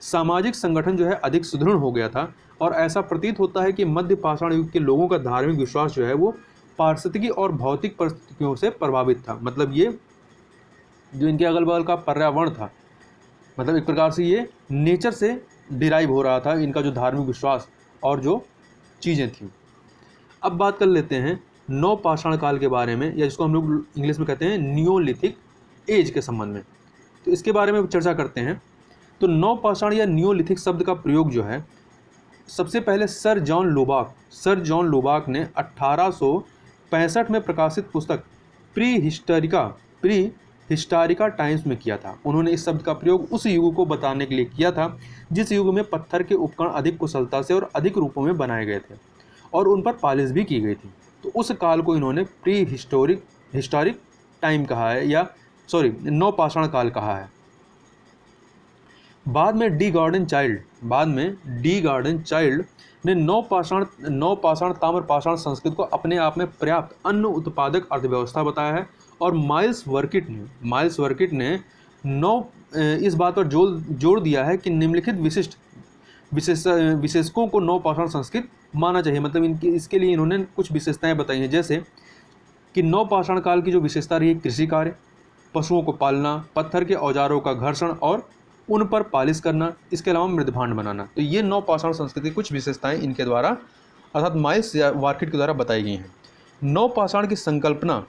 सामाजिक संगठन जो है अधिक सुदृढ़ हो गया था। और ऐसा प्रतीत होता है कि मध्य पाषाण युग के लोगों का धार्मिक विश्वास जो है वो पारिस्थितिकी और भौतिक परिस्थितियों से प्रभावित था। मतलब ये जो इनके अगल बगल का पर्यावरण था, मतलब एक प्रकार से ये नेचर से डिराइव हो रहा था, इनका जो धार्मिक विश्वास और जो चीज़ें थीं। अब बात कर लेते हैं नवपाषाण काल के बारे में, या जिसको हम लोग इंग्लिश में कहते हैं नियोलिथिक एज के संबंध में। तो इसके बारे में चर्चा करते हैं। तो नवपाषाण या नियोलिथिक शब्द का प्रयोग जो है, सबसे पहले सर जॉन लोबाक ने 1865 में प्रकाशित पुस्तक प्री हिस्टोरिका टाइम्स में किया था। उन्होंने इस शब्द का प्रयोग उस युग को बताने के लिए किया था जिस युग में पत्थर के उपकरण अधिक कुशलता से और अधिक रूपों में बनाए गए थे और उन पर पॉलिश भी की गई थी। तो उस काल को इन्होंने हिस्टोरिक टाइम कहा है, या नवपाषाण काल कहा है। बाद में डी गार्डन चाइल्ड ने नवपाषाण ताम्रपाषाण संस्कृति को अपने आप में पर्याप्त अन्न उत्पादक अर्थव्यवस्था बताया है। और माइल्स वर्किट ने इस बात पर जोर दिया है कि निम्नलिखित विशेषकों को नवपाषाण संस्कृति माना चाहिए। मतलब इसके लिए इन्होंने कुछ विशेषताएं बताई हैं, जैसे कि नवपाषाण काल की जो विशेषता रही है कृषि कार्य, पशुओं को पालना, पत्थर के औजारों का घर्षण और उन पर पालिश करना, इसके अलावा मृदभांड बनाना। तो ये नवपाषाण संस्कृति की कुछ विशेषताएं इनके द्वारा अर्थात माइल्स वर्किट के द्वारा बताई गई हैं। नवपाषाण की संकल्पना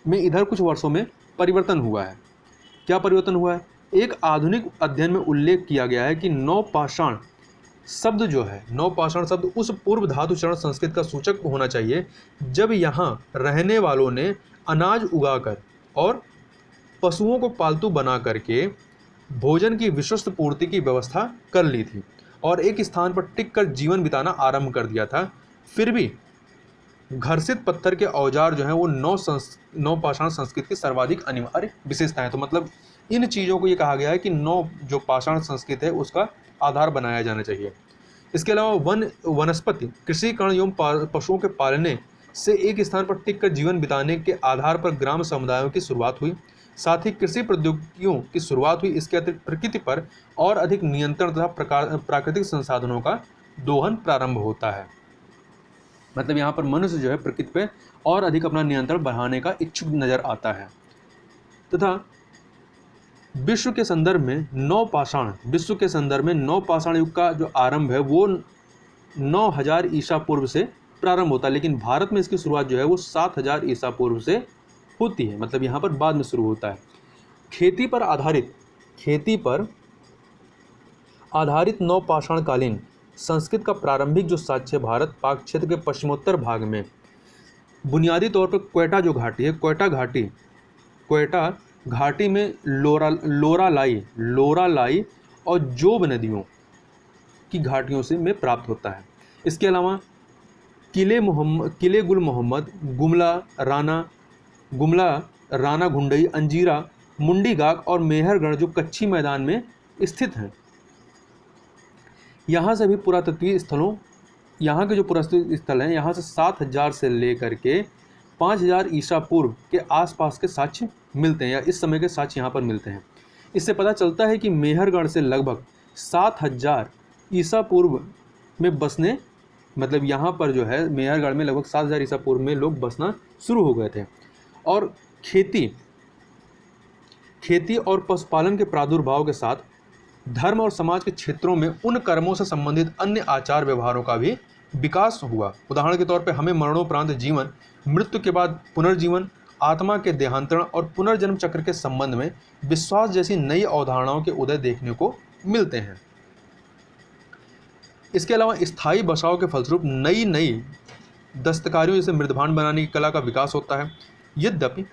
में इधर कुछ वर्षों में परिवर्तन हुआ है। क्या परिवर्तन हुआ है? एक आधुनिक अध्ययन में उल्लेख किया गया है कि नवपाषाण शब्द उस पूर्व धातु चरण संस्कृति का सूचक होना चाहिए जब यहाँ रहने वालों ने अनाज उगाकर और पशुओं को पालतू बना करके भोजन की विश्वस्त पूर्ति की व्यवस्था कर ली थी और एक स्थान पर टिककर जीवन बिताना आरंभ कर दिया था। फिर भी घर्षित पत्थर के औजार जो हैं वो नवपाषाण संस्कृति की सर्वाधिक अनिवार्य विशेषताएं। तो मतलब इन चीज़ों को ये कहा गया है कि जो पाषाण संस्कृति है उसका आधार बनाया जाना चाहिए। इसके अलावा वनस्पति कृषिकरण एवं पशुओं के पालने से एक स्थान पर टिककर जीवन बिताने के आधार पर ग्राम समुदायों की शुरुआत हुई। साथ ही कृषि प्रौद्योगिकियों की शुरुआत हुई। इसके अतिरिक्त प्रकृति पर और अधिक नियंत्रण तथा प्राकृतिक संसाधनों का दोहन प्रारंभ होता है। मतलब यहाँ पर मनुष्य जो है प्रकृति पे और अधिक अपना नियंत्रण बढ़ाने का इच्छुक नजर आता है। तथा विश्व के संदर्भ में नवपाषाण युग का जो आरंभ है वो 9000 ईसा पूर्व से प्रारंभ होता है, लेकिन भारत में इसकी शुरुआत जो है वो 7000 ईसा पूर्व से होती है, मतलब यहाँ पर बाद में शुरू होता है। खेती पर आधारित नवपाषाणकालीन संस्कृत का प्रारंभिक जो साक्ष्य भारत पाक क्षेत्र के पश्चिमोत्तर भाग में बुनियादी तौर पर क्वेटा जो घाटी है, क्वेटा घाटी में लोरालाई और जोब नदियों की घाटियों से में प्राप्त होता है। इसके अलावा किले गुल मोहम्मद, गुमला राना घुंडई, अंजीरा, मुंडी गाक और मेहरगढ़ जो कच्ची मैदान में स्थित हैं। यहाँ से भी पुरातत्वीय स्थलों, यहाँ के जो पुरातत्वीय स्थल हैं, यहाँ से 7000 से लेकर के 5000 ईसा पूर्व के आसपास के साक्ष्य मिलते हैं, या इस समय के साक्ष्य यहाँ पर मिलते हैं। इससे पता चलता है कि मेहरगढ़ से लगभग 7000 ईसा पूर्व में बसने, मतलब यहाँ पर जो है मेहरगढ़ में लगभग 7000 ईसा पूर्व में लोग बसना शुरू हो गए थे। और खेती और पशुपालन के प्रादुर्भाव के साथ धर्म और समाज के क्षेत्रों में उन कर्मों से संबंधित अन्य आचार व्यवहारों का भी विकास हुआ। उदाहरण के तौर पर हमें मरणोपरांत जीवन, मृत्यु के बाद पुनर्जीवन, आत्मा के देहांतरण और पुनर्जन्म चक्र के संबंध में विश्वास जैसी नई अवधारणाओं के उदय देखने को मिलते हैं। इसके अलावा स्थायी बसाव के फलस्वरूप नई दस्तकारियों जैसे मृदभांड बनाने की कला का विकास होता है। यद्यपि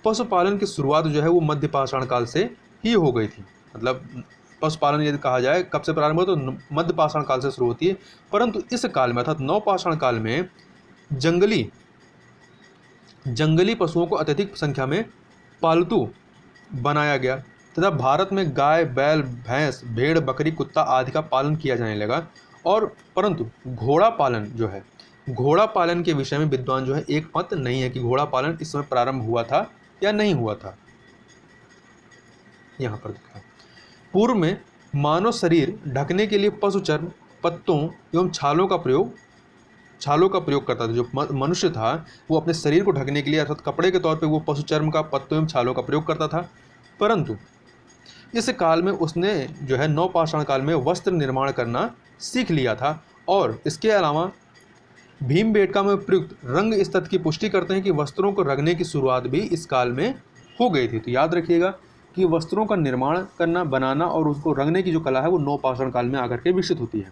पशुपालन की शुरुआत जो है वो मध्य पाषाण काल से ही हो गई थी, मतलब पशुपालन यदि कहा जाए कब से प्रारंभ हो तो मध्य पाषाण काल से शुरू होती है, परंतु इस काल में अर्थात नवपाषाण काल में जंगली पशुओं को अत्यधिक संख्या में पालतू बनाया गया तथा भारत में गाय, बैल, भैंस, भेड़, बकरी, कुत्ता आदि का पालन किया जाने लगा। और परंतु घोड़ा पालन के विषय में विद्वान जो है एक मत नहीं है कि घोड़ा पालन इस समय प्रारंभ हुआ था या नहीं हुआ था। यहाँ पर दिखा पूर्व में मानव शरीर ढकने के लिए पशु चर्म, पत्तों एवं छालों का प्रयोग करता था। जो मनुष्य था वो अपने शरीर को ढकने के लिए अर्थात कपड़े के तौर पे वो पशु चर्म का, पत्तों एवं छालों का प्रयोग करता था। परंतु इस काल में उसने जो है नवपाषाण काल में वस्त्र निर्माण करना सीख लिया था। और इसके अलावा भीमबेटका में प्रयुक्त रंग इस तथ्य की पुष्टि करते हैं कि वस्त्रों को रंगने की शुरुआत भी इस काल में हो गई थी। तो याद रखिएगा कि वस्त्रों का निर्माण करना, बनाना और उसको रंगने की जो कला है वो नवपाषाण काल में आकर के विकसित होती है।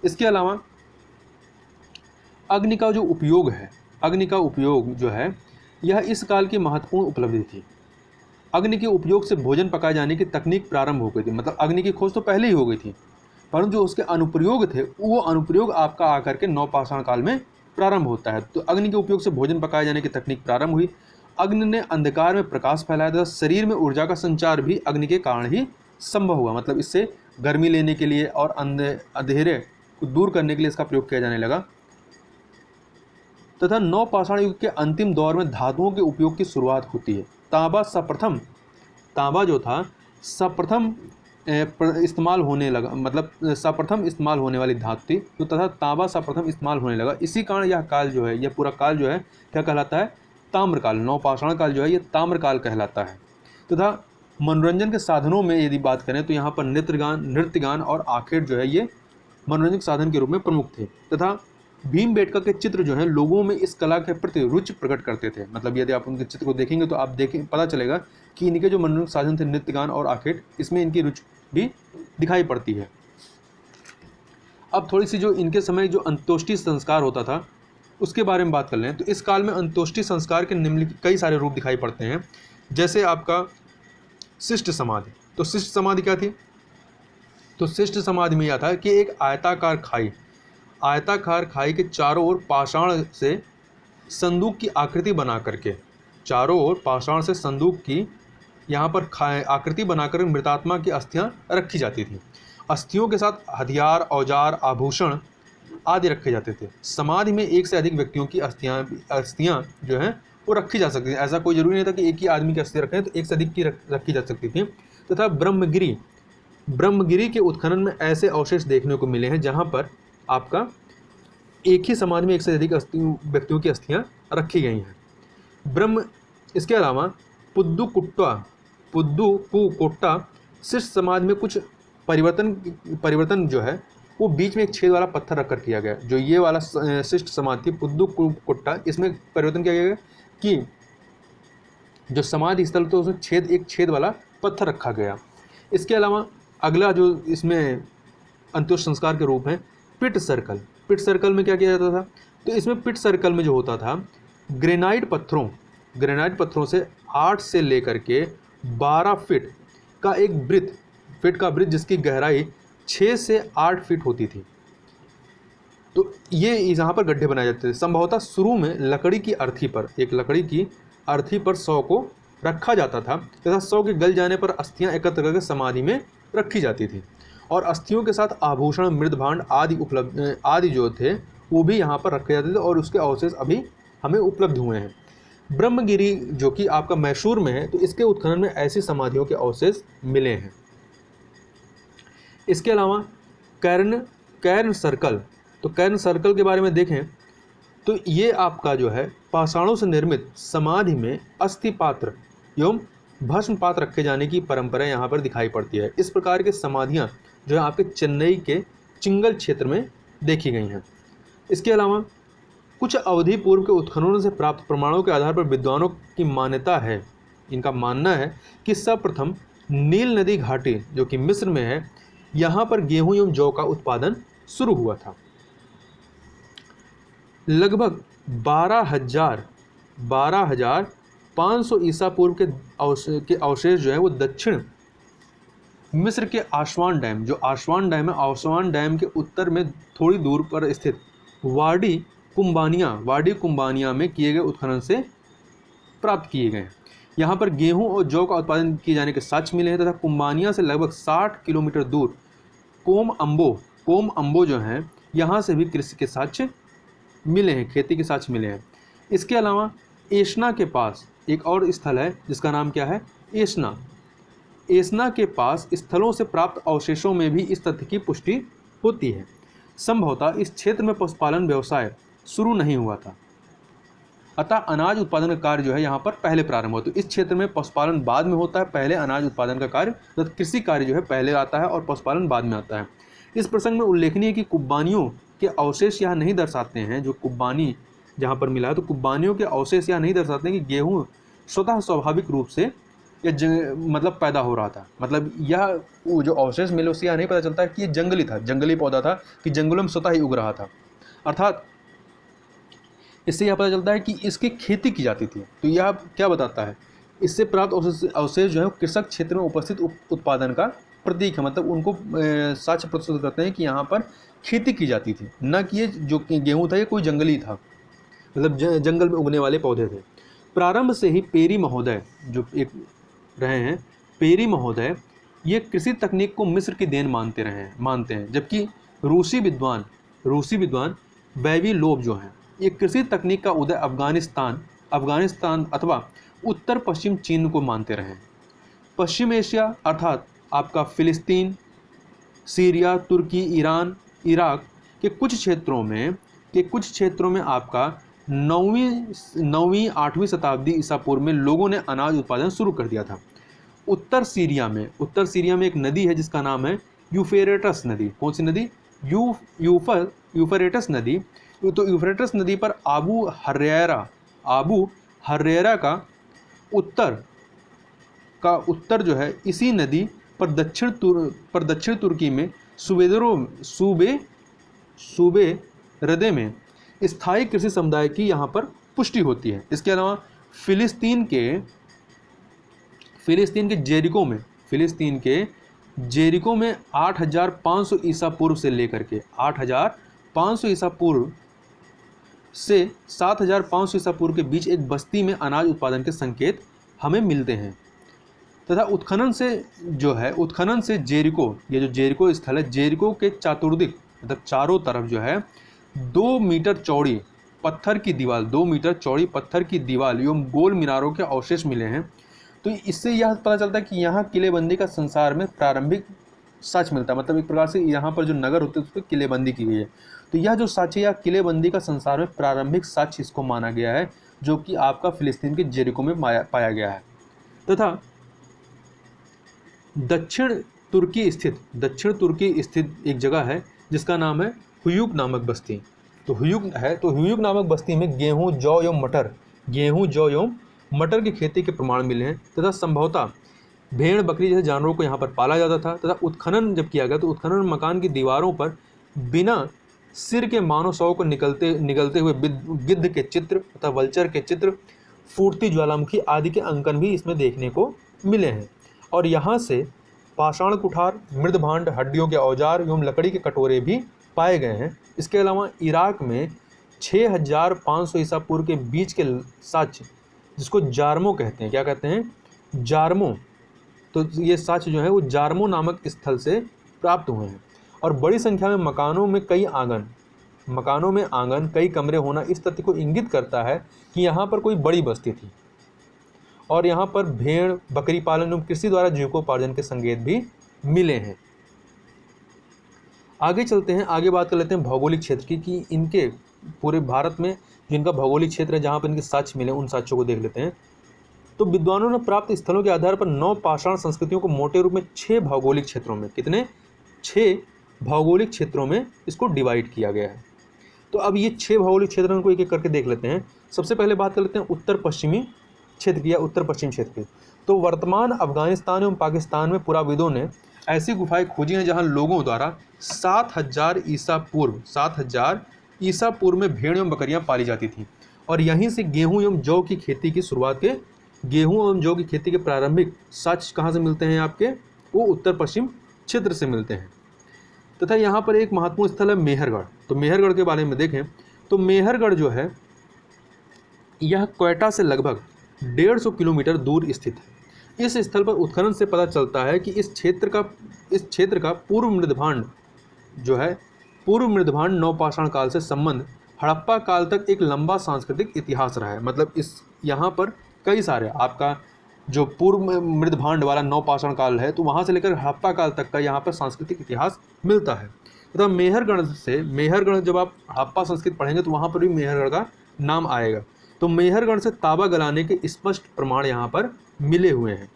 इसके अलावा अग्नि का उपयोग जो है यह इस काल की महत्वपूर्ण उपलब्धि थी। अग्नि के उपयोग से भोजन पकाए जाने की तकनीक प्रारंभ हो गई थी, मतलब अग्नि की खोज तो पहले ही हो गई थी, परंतु जो उसके अनुप्रयोग थे वो अनुप्रयोग आपका आकर के नवपाषाण काल में प्रारंभ होता है। तो अग्नि के उपयोग से भोजन पकाए जाने की तकनीक प्रारंभ हुई। अग्नि ने अंधकार में प्रकाश फैलाया था। शरीर में ऊर्जा का संचार भी अग्नि के कारण ही संभव हुआ, मतलब इससे गर्मी लेने के लिए और अंधेरे को दूर करने के लिए इसका प्रयोग किया जाने लगा। तथा नवपाषाण युग के अंतिम दौर में धातुओं के उपयोग की शुरुआत होती है। तांबा जो था सप्रथम इस्तेमाल होने लगा, मतलब सप्रथम इस्तेमाल होने वाली धातु थी, तो तथा तांबा सप्रथम इस्तेमाल होने लगा। इसी कारण यह काल जो है, यह पूरा काल जो है क्या कहलाता है? ताम्रकाल। नवपाषाण काल जो है ये ताम्रकाल कहलाता है। तथा मनोरंजन के साधनों में यदि बात करें तो यहाँ पर नृत्य गान और आखेट जो है ये मनोरंजन साधन के रूप में प्रमुख थे। तथा भीमबेटका के चित्र जो है लोगों में इस कला के प्रति रुचि प्रकट करते थे। मतलब यदि आप उनके चित्र को देखेंगे तो आप पता चलेगा कि इनके जो मनोरंजन साधन थे नृत्य गान और आखेट, इसमें इनकी रुचि भी दिखाई पड़ती है। अब थोड़ी सी जो इनके समय जो अंत्येष्टि संस्कार होता था उसके बारे में बात कर लें तो इस काल में अंत्येष्टि संस्कार के निम्नलिखित कई सारे रूप दिखाई पड़ते हैं। जैसे आपका शिष्ट समाधि। तो शिष्ट समाधि क्या थी? तो शिष्ट समाधि में यह था कि एक आयताकार खाई के चारों ओर पाषाण से संदूक की आकृति बना करके, चारों ओर पाषाण से संदूक की यहाँ पर आकृति बनाकर मृतात्मा की अस्थियाँ रखी जाती थी। अस्थियों के साथ हथियार, औजार, आभूषण आदि रखे जाते थे। समाधि में एक से अधिक व्यक्तियों की अस्थियाँ जो हैं वो रखी जा सकती थी। ऐसा कोई जरूरी नहीं था कि एक ही आदमी की अस्थि रखें, तो एक से अधिक की रखी जा सकती थी। तथा ब्रह्मगिरी के उत्खनन में ऐसे अवशेष देखने को मिले हैं जहाँ पर आपका एक ही समाधि में एक से अधिक व्यक्तियों की अस्थियाँ रखी गई हैं। इसके अलावा पुद्दुकोट्टा शिष्ट समाधि में कुछ परिवर्तन जो है वो बीच में एक छेद वाला पत्थर रखकर किया गया। जो ये वाला शिष्ट समाधि थी पुद्दुकोट्टा, इसमें परिवर्तन किया गया कि जो समाधि स्थल तो उसमें एक छेद वाला पत्थर रखा गया। इसके अलावा अगला जो इसमें अंत्योदय संस्कार के रूप हैं पिट सर्कल। पिट सर्कल में क्या किया जाता था? तो इसमें पिट सर्कल में जो होता था ग्रेनाइट पत्थरों से 8 से लेकर के 12 फीट का एक वृत्त जिसकी गहराई 6 से 8 फीट होती थी। तो ये यहाँ पर गड्ढे बनाए जाते थे। संभवतः शुरू में लकड़ी की अर्थी पर शव को रखा जाता था तथा शव के गल जाने पर अस्थियां एकत्र करके समाधि में रखी जाती थी और अस्थियों के साथ आभूषण, मृदभांड आदि जो थे वो भी यहाँ पर रखे जाते थे और उसके अवशेष अभी हमें उपलब्ध हुए हैं। ब्रह्मगिरी जो कि आपका मैसूर में है, तो इसके उत्खनन में ऐसी समाधियों के अवशेष मिले हैं। इसके अलावा कैर्न सर्कल, तो कैर्न सर्कल के बारे में देखें तो ये आपका जो है पाषाणों से निर्मित समाधि में अस्थि पात्र एवं भस्म पात्र रखे जाने की परंपरा यहाँ पर दिखाई पड़ती है। इस प्रकार के समाधियाँ जो है आपके चेन्नई के चिंगल क्षेत्र में देखी गई हैं। इसके अलावा कुछ अवधि पूर्व के उत्खननों से प्राप्त प्रमाणों के आधार पर विद्वानों की इनका मानना है कि सर्वप्रथम नील नदी घाटी जो कि मिस्र में है, यहाँ पर गेहूं एवं जौ का उत्पादन शुरू हुआ था। लगभग 12,500 ईसा पूर्व के अवशेष जो है वो दक्षिण मिस्र के आस्वान डैम के उत्तर में थोड़ी दूर पर स्थित वाडी कुंबानिया में किए गए उत्खनन से प्राप्त किए गए। यहाँ पर गेहूं और जौ का उत्पादन किए जाने के साक्ष्य मिले हैं तथा कुंबानिया से लगभग 60 किलोमीटर दूर कोम अम्बो जो हैं यहाँ से भी कृषि के साक्ष्य मिले हैं, खेती के साक्ष्य मिले हैं। इसके अलावा एशना के पास एक और स्थल है जिसका नाम क्या है? एशना के पास स्थलों से प्राप्त अवशेषों में भी इस तथ्य की पुष्टि होती है। संभवतः इस क्षेत्र में पशुपालन व्यवसाय शुरू नहीं हुआ था, अतः अनाज उत्पादन का कार्य जो है यहाँ पर पहले प्रारंभ होता है। इस क्षेत्र में पशुपालन बाद में होता है, पहले अनाज उत्पादन का कार्य तथा कृषि कार्य जो है पहले आता है और पशुपालन बाद में आता है। इस प्रसंग में उल्लेखनीय कि कुब्बानियों के अवशेष यहाँ नहीं दर्शाते हैं, जो कुब्बानी जहाँ पर मिला है तो कुब्बानियों के अवशेष यहाँ नहीं दर्शाते हैं कि गेहूँ स्वतः स्वाभाविक रूप से मतलब पैदा हो रहा था। मतलब यह जो अवशेष मिले उससे यह नहीं पता चलता है कि ये जंगली पौधा था कि जंगलों में स्वतः ही उग रहा था। अर्थात इससे यह पता चलता है कि इसकी खेती की जाती थी। तो यह क्या बताता है? इससे प्राप्त अवशेष जो है कृषक क्षेत्र में उपस्थित उत्पादन का प्रतीक है। मतलब उनको साक्ष्य प्रस्तुत करते हैं कि यहाँ पर खेती की जाती थी, न कि ये जो गेहूँ था ये कोई जंगली था, मतलब जंगल में उगने वाले पौधे थे। प्रारंभ से ही पेरी महोदय जो एक रहे हैं, पेरी महोदय ये कृषि तकनीक को मिस्र की देन मानते हैं, जबकि रूसी विद्वान बैबीलोन जो हैं ये कृषि तकनीक का उदय अफगानिस्तान अथवा उत्तर पश्चिम चीन को मानते रहे। पश्चिम एशिया अर्थात आपका फिलिस्तीन, सीरिया, तुर्की, ईरान, इराक के कुछ क्षेत्रों में आपका 9वीं-8वीं शताब्दी ईसा पूर्व में लोगों ने अनाज उत्पादन शुरू कर दिया था। उत्तर सीरिया में एक नदी है जिसका नाम है यूफ्रेटस नदी। कौन सी नदी? यूफ्रेटस नदी। तो यूफ्रेटस नदी पर आबू हर्रेरा का उत्तर जो है इसी नदी पर दक्षिण तुर्की में सूबे रदे में स्थायी कृषि समुदाय की यहाँ पर पुष्टि होती है। इसके अलावा फिलिस्तीन के जेरिको में 8,500 ईसा पूर्व से लेकर के 8,500 ईसा पूर्व से 7,500 ईसा पूर्व के बीच एक बस्ती में अनाज उत्पादन के संकेत हमें मिलते हैं। तथा उत्खनन से जेरिको, ये जो जेरिको स्थल है, जेरिको के चातुर्दिक मतलब चारों तरफ जो है 2 मीटर चौड़ी पत्थर की दीवार एवं गोल मीनारों के अवशेष मिले हैं। तो इससे यह पता चलता है कि यहाँ किलेबंदी का संसार में प्रारंभिक साक्ष्य मिलता है। मतलब एक प्रकार से यहाँ पर जो नगर होते हैं उस पर किलेबंदी की गई है। तो यह जो साक्ष्य या किलेबंदी का संसार में प्रारंभिक साक्ष्य इसको माना गया है, जो कि आपका फिलिस्तीन के जेरिको में पाया गया है। तथा दक्षिण तुर्की स्थित एक जगह है जिसका नाम है हुयूक नामक बस्ती। तो हुयूक नामक बस्ती में गेहूं, जौ एवं मटर की खेती के प्रमाण मिले हैं तथा संभवतः भेड़ बकरी जैसे जानवरों को यहाँ पर पाला जाता था। तथा उत्खनन जब किया गया तो उत्खनन में मकान की दीवारों पर बिना सिर के मानव शव को निगलते हुए गिद्ध के चित्र तथा वल्चर के चित्र, फूटती ज्वालामुखी आदि के अंकन भी इसमें देखने को मिले हैं। और यहाँ से पाषाण कुठार, मृदभांड, हड्डियों के औजार एवं लकड़ी के कटोरे भी पाए गए हैं। इसके अलावा इराक में 6500 ईसा पूर्व के बीच के साक्ष्य, जिसको जार्मो कहते हैं, क्या कहते हैं, जार्मो, तो ये साक्ष्य जो है वो जार्मो नामक स्थल से प्राप्त हुए हैं। और बड़ी संख्या में मकानों में आंगन, कई कमरे होना इस तथ्य को इंगित करता है कि यहाँ पर कोई बड़ी बस्ती थी और यहाँ पर भेड़ बकरी पालन एवं कृषि द्वारा जीविकोपार्जन के संकेत भी मिले हैं। आगे चलते हैं, आगे बात कर लेते हैं भौगोलिक क्षेत्र की, कि इनके पूरे भारत में जिनका भौगोलिक क्षेत्र है जहाँ पर इनके साक्ष्य मिले, उन साक्ष्यों को देख लेते हैं। तो विद्वानों ने प्राप्त स्थलों के आधार पर 9 पाषाण संस्कृतियों को मोटे रूप में 6 भौगोलिक क्षेत्रों में, कितने, 6 भौगोलिक क्षेत्रों में इसको डिवाइड किया गया है। तो अब ये 6 भौगोलिक क्षेत्रों को एक एक करके देख लेते हैं। सबसे पहले बात कर लेते हैं उत्तर पश्चिमी क्षेत्र की या उत्तर पश्चिम क्षेत्र की। तो वर्तमान अफगानिस्तान एवं पाकिस्तान में पुराविदों ने ऐसी गुफाएं खोजी हैं जहां लोगों द्वारा 7000 ईसा पूर्व में भेड़ एवं बकरियां पाली जाती थीं और यहीं से गेहूं एवं जौ की खेती के प्रारंभिक साक्ष्य कहाँ से मिलते हैं आपके, वो उत्तर पश्चिम क्षेत्र से मिलते हैं। तथा यहाँ पर एक महत्वपूर्ण स्थल है मेहरगढ़। तो मेहरगढ़ के बारे में देखें तो मेहरगढ़ जो है यह क्वेटा से लगभग 150 किलोमीटर दूर स्थित है। इस स्थल पर उत्खनन से पता चलता है कि इस क्षेत्र का पूर्व मृदभांड नवपाषाण काल से संबंध हड़प्पा काल तक एक लंबा सांस्कृतिक इतिहास रहा है। मतलब यहाँ पर कई सारे आपका जो पूर्व मृदभांड वाला नवपाषाण काल है तो वहाँ से लेकर हड़प्पा काल तक का यहाँ पर सांस्कृतिक इतिहास मिलता है। तथा मेहरगढ़ जब आप हड़प्पा संस्कृत पढ़ेंगे तो वहाँ पर भी मेहरगढ़ का नाम आएगा। तो मेहरगढ़ से ताबा गलाने के स्पष्ट प्रमाण यहाँ पर मिले हुए हैं।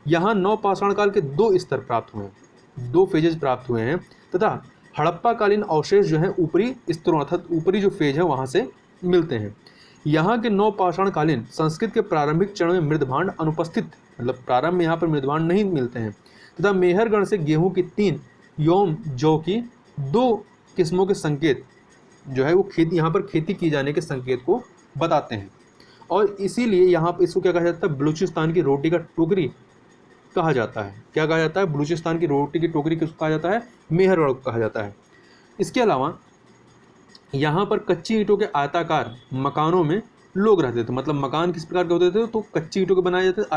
यहाँ नवपाषाण काल के 2 स्तर प्राप्त हुए हैं, 2 फेजेज प्राप्त हुए हैं तथा हड़प्पा कालीन अवशेष जो है ऊपरी स्तरों अर्थात ऊपरी जो फेज है वहाँ से मिलते हैं। यहाँ के नवपाषाण कालीन संस्कृत के प्रारंभिक चरण में मृदभांड अनुपस्थित, मतलब प्रारंभ में यहाँ पर मृदभांड नहीं मिलते हैं तथा मेहरगढ़ से गेहूं की 3 एवं जौ की 2 किस्मों के संकेत जो है वो यहाँ पर खेती की जाने के संकेत को बताते हैं। और इसीलिए यहाँ पर इसको क्या कहा जाता है, बलूचिस्तान की रोटी का टोकरी कहा जाता है। क्या कहा जाता है, बलूचिस्तान की रोटी की टोकरी किसको कहा जाता है, मेहरगढ़ को कहा जाता है। इसके अलावा यहाँ पर कच्ची ईंटों के आयताकार मकानों में लोग रहते थे। मतलब मकान किस प्रकार के होते थे, तो कच्ची ईंटों के बनाए जाते थे,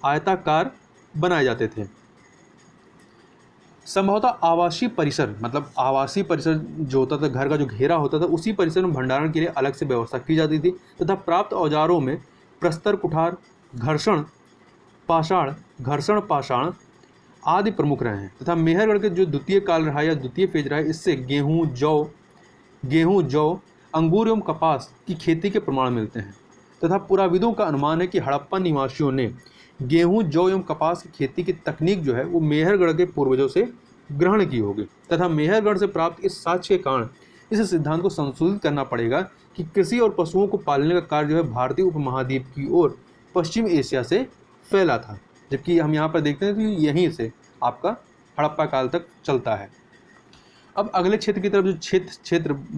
आयताकार बनाए जाते थे। संभवतः आवासीय परिसर जो होता था, घर का जो घेरा होता था, उसी परिसर में भंडारण के लिए अलग से व्यवस्था की जाती थी तथा प्राप्त औजारों में प्रस्तर कुठार, घर्षण पाषाण आदि प्रमुख रहे हैं। तथा मेहरगढ़ के जो द्वितीय काल रहा या द्वितीय फेज रहा है, इससे गेहूं, जौ, अंगूर एवं कपास की खेती के प्रमाण मिलते हैं। तथा पुराविदों का अनुमान है कि हड़प्पा निवासियों ने गेहूं, जौ एवं कपास की खेती की तकनीक जो है वो मेहरगढ़ के पूर्वजों से ग्रहण की होगी। तथा मेहरगढ़ से प्राप्त इस साक्ष्य के कारण इस सिद्धांत को संशोधित करना पड़ेगा कि कृषि और पशुओं को पालने का कार्य जो है भारतीय उपमहाद्वीप की ओर पश्चिम एशिया से फैला था, जबकि हम यहाँ पर देखते हैं कि यहीं से आपका हड़प्पा काल तक चलता है। अब अगले क्षेत्र की तरफ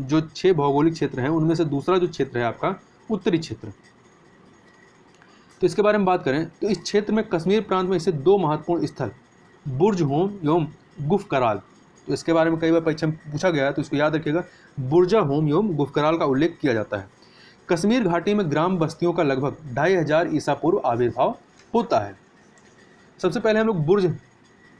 जो 6 भौगोलिक क्षेत्र हैं उनमें से दूसरा जो क्षेत्र है आपका उत्तरी क्षेत्र। तो इसके बारे में बात करें तो इस क्षेत्र में कश्मीर प्रांत में इसे 2 महत्वपूर्ण स्थल बुर्जहोम एवं गुफकराल, तो इसके बारे में कई बार परीक्षा में पूछा गया है तो इसको याद रखिएगा, बुर्जहोम एवं गुफकराल का उल्लेख किया जाता है। कश्मीर घाटी में ग्राम बस्तियों का लगभग 2500 ईसा पूर्व आविर्भाव होता है। सबसे पहले हम लोग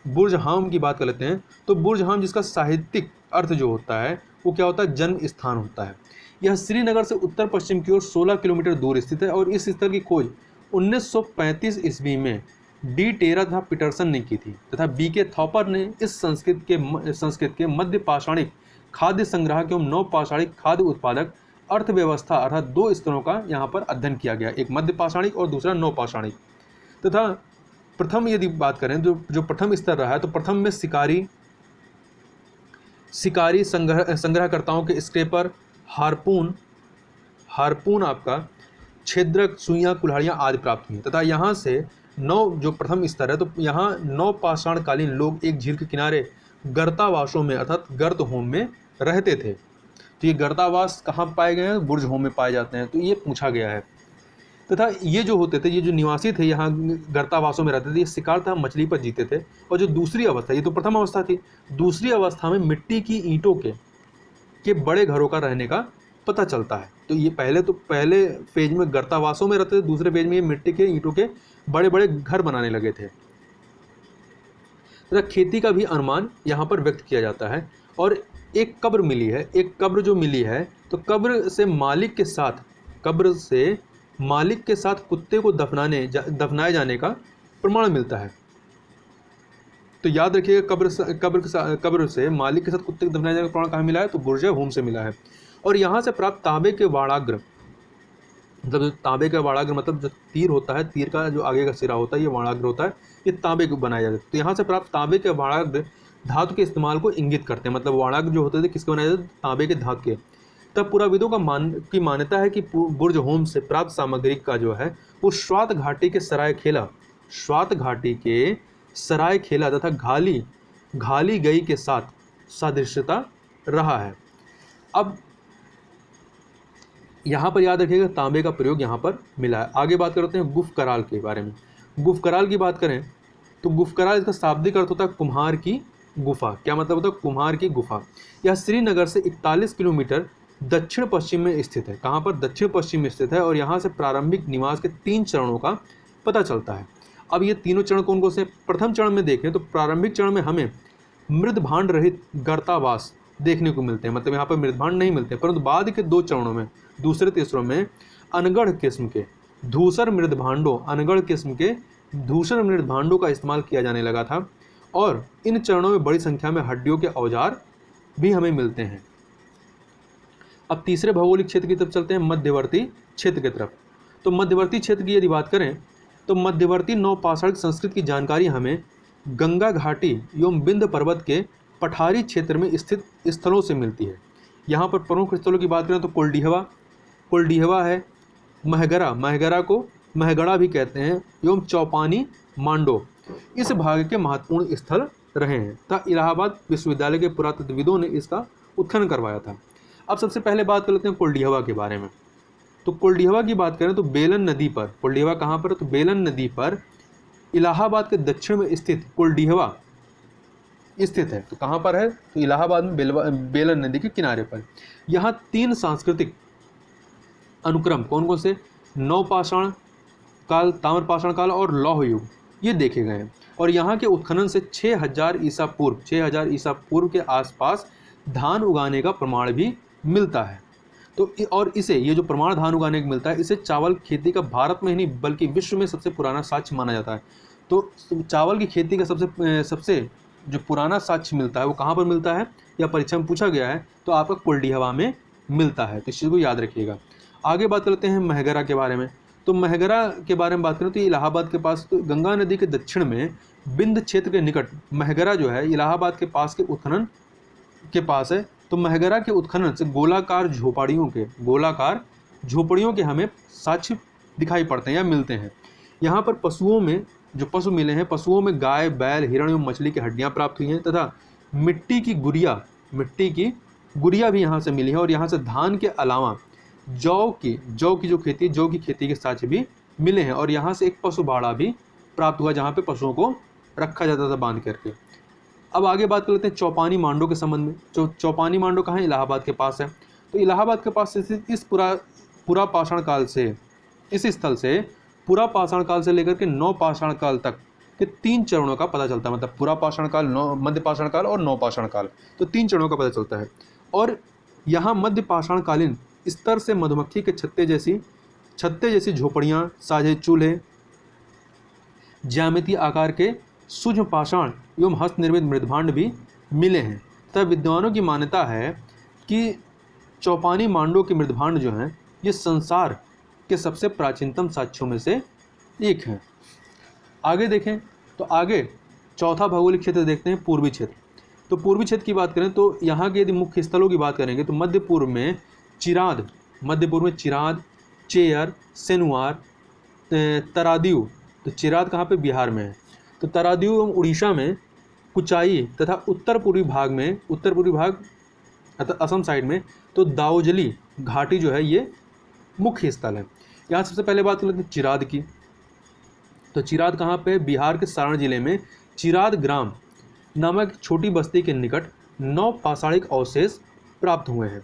बुर्जहाम की बात कर लेते हैं। तो बुर्जहाम जिसका साहित्यिक अर्थ जो होता है वो क्या होता है, जन्म स्थान होता है। यह श्रीनगर से उत्तर पश्चिम की ओर 16 किलोमीटर दूर स्थित है और इस स्थल की खोज 1935 ईस्वी में डी टेरा तथा पीटरसन ने की थी तथा बी के थॉपर ने इस संस्कृत के मध्य पाषाणिक खाद्य संग्राहक एवं नव पाषाणिक खाद्य उत्पादक अर्थव्यवस्था अर्थात 2 स्तरों का यहाँ पर अध्ययन किया गया, एक मध्य पाषाणिक और दूसरा नव पाषाणिक। तथा प्रथम यदि बात करें जो प्रथम स्तर रहा है, तो प्रथम में शिकारी संग्रहकर्ताओं के स्क्रेपर, हार्पून आपका छिद्रक, सुइयां, कुल्हाड़ियां आदि प्राप्त हुई तथा यहाँ से जो प्रथम स्तर है, तो यहाँ नवपाषाणकालीन लोग एक झील के किनारे गर्तावासों में अर्थात गर्त होम में रहते थे। तो ये गर्तावास कहाँ पाए गए हैं? बुर्ज होम में पाए जाते हैं। तो ये पूछा गया है। तथा ये जो होते थे, ये जो निवासी थे यहाँ गर्तावासों में रहते थे, ये शिकार तथा मछली पर जीते थे। और जो दूसरी अवस्था, ये तो प्रथम अवस्था थी, दूसरी अवस्था में मिट्टी की ईंटों के बड़े घरों का रहने का पता चलता है। तो ये पहले फेज में गर्तावासों में रहते थे, दूसरे फेज में ये मिट्टी के ईंटों के बड़े बड़े घर बनाने लगे थे। तथा खेती का भी अनुमान यहाँ पर व्यक्त किया जाता है। और एक कब्र मिली है, जो मिली है, तो कब्र से मालिक के साथ कुत्ते को दफनाए जाने का प्रमाण मिलता है। तो याद रखिएगा, कब्र से मालिक के साथ कुत्ते को दफनाए जाने का प्रमाण कहाँ मिला है? तो बुर्ज होम से मिला है। और यहाँ से प्राप्त तांबे के वाड़ाग्र, मतलब तांबे का वाड़ाग्र मतलब जो तीर होता है, तीर का जो आगे का सिरा होता है, ये वाड़ाग्र होता है, ये तांबे को बनाया जाता है। तो यहाँ से प्राप्त तांबे के वाड़ाग्र धातु के इस्तेमाल को इंगित करते हैं। मतलब वाड़ाग्र जो होते थे किसके बनाए जाते थे? तांबे के धातु के। तब पुराविदों की मान्यता है कि बुर्ज होम से प्राप्त सामग्री का जो है वो स्वात घाटी के सरायखेला तथा घाली गई के साथ सादृश्यता रहा है। अब यहाँ पर याद रखिएगा, तांबे का प्रयोग यहाँ पर मिला है। आगे बात करते हैं गुफकराल के बारे में। गुफकराल की बात करें तो गुफकराल, इसका शाब्दिक अर्थ होता है कुम्हार की गुफा। क्या मतलब होता है? कुम्हार की गुफा। यह श्रीनगर से 41 किलोमीटर दक्षिण पश्चिम में स्थित है। कहाँ पर? दक्षिण पश्चिम में स्थित है। और यहाँ से प्रारंभिक निवास के 3 चरणों का पता चलता है। अब ये तीनों चरण कौन कौन से? प्रथम चरण में देखें तो प्रारंभिक चरण में हमें मृदभांड रहित गर्तावास देखने को मिलते हैं। मतलब यहाँ पर मृदभांड नहीं मिलते, परंतु बाद के 2 चरणों में, दूसरे तीसरों में अनगढ़ किस्म के धूसर मृदभांडों का इस्तेमाल किया जाने लगा था। और इन चरणों में बड़ी संख्या में हड्डियों के औजार भी हमें मिलते हैं। अब तीसरे भौगोलिक क्षेत्र की तरफ चलते हैं, मध्यवर्ती क्षेत्र की तरफ। तो मध्यवर्ती क्षेत्र की यदि बात करें तो मध्यवर्ती नवपाषाणिक संस्कृति की जानकारी हमें गंगा घाटी एवं विंध्य पर्वत के पठारी क्षेत्र में स्थित स्थलों से मिलती है। यहाँ पर प्रमुख स्थलों की बात करें तो कोल्डिहवा है, महगरा को महगड़ा भी कहते हैं, एवं चौपानी मांडो इस भाग के महत्वपूर्ण स्थल रहे हैं तथा इलाहाबाद विश्वविद्यालय के पुरातत्वविदों ने इसका उत्खनन करवाया था। अब सबसे पहले बात कर लेते हैं कोल्डिहवा के बारे में। तो कोल्डिहवा की बात करें तो बेलन नदी पर, कोल्डिहवा कहाँ पर? तो बेलन नदी पर इलाहाबाद के दक्षिण में स्थित कोल्डिहवा स्थित है। तो कहाँ पर है? तो इलाहाबाद में बेलन नदी के किनारे पर। यहाँ 3 सांस्कृतिक अनुक्रम कौन कौन से? नवपाषाण काल, ताम्रपाषाण काल और लौह युग, ये देखे गए हैं। और यहाँ के उत्खनन से 6000 ईसा पूर्व के आसपास धान उगाने का प्रमाण भी मिलता है। तो और इसे, ये जो प्रमाण धान उगाने का मिलता है, इसे चावल खेती का भारत में ही नहीं बल्कि विश्व में सबसे पुराना साक्ष्य माना जाता है। तो चावल की खेती का सबसे जो पुराना साक्ष्य मिलता है वो कहाँ पर मिलता है, या परीक्षा में पूछा गया है, तो आपका कोल्डिहवा में मिलता है। तो इस चीज़ को याद रखिएगा। आगे बात करते हैं महगरा के बारे में। तो महगरा के बारे में बात करें तो इलाहाबाद के पास, तो गंगा नदी के दक्षिण में विंध्य क्षेत्र के निकट महगरा जो है इलाहाबाद के पास के उत्खनन के पास है। तो महगरा के उत्खनन से गोलाकार झोपड़ियों के हमें साक्ष्य दिखाई पड़ते हैं या मिलते हैं। यहाँ पर पशुओं में जो पशु मिले हैं, पशुओं में गाय, बैल, हिरण एवं मछली की हड्डियाँ प्राप्त हुई हैं तथा मिट्टी की गुड़िया भी यहाँ से मिली है। और यहाँ से धान के अलावा जौ की जो खेती के साक्ष्य भी मिले हैं। और यहाँ से एक पशु बाड़ा भी प्राप्त हुआ जहाँ पे पशुओं को रखा जाता था बांध करके। अब आगे बात कर लेते हैं चौपानी मांडो के संबंध में। चौपानी मांडो कहाँ है? इलाहाबाद के पास है। तो इलाहाबाद के पास इस पुरा पाषाण काल से, इस स्थल से पुरा पाषाण काल से लेकर के नवपाषाण काल तक के 3 चरणों का पता चलता है। मतलब पुरा पाषाण काल, मध्य पाषाण काल और नवपाषाण काल, तो 3 चरणों का पता चलता है। और यहाँ मध्य पाषाण कालीन स्तर से मधुमक्खी के छत्ते जैसी झोपड़ियाँ, साझे चूल्हे, ज्यामितीय आकार के सूक्ष्म पाषाण एवं हस्त निर्मित मृदभांड भी मिले हैं। तथा विद्वानों की मान्यता है कि चौपानी मांडो के मृदभांड जो हैं ये संसार के सबसे प्राचीनतम साक्ष्यों में से एक हैं। आगे देखें तो आगे चौथा भौगोलिक क्षेत्र देखते हैं पूर्वी क्षेत्र। तो पूर्वी क्षेत्र की बात करें तो यहाँ के यदि मुख्य स्थलों की बात करेंगे तो मध्य पूर्व में चिराद, चेयर, सेनुआर, तरादीव। तो चिराद कहाँ पे? बिहार में है। तो तरादीव एवं उड़ीसा में कुचाई तथा उत्तर पूर्वी भाग अर्थात असम साइड में तो दाऊजली घाटी जो है ये मुख्य स्थल है। यहाँ सबसे पहले बात कर लेते हैं चिराद की। तो चिराद कहाँ पे? बिहार के सारण जिले में चिराद ग्राम नामक छोटी बस्ती के निकट 9 पाषाणिक अवशेष प्राप्त हुए हैं।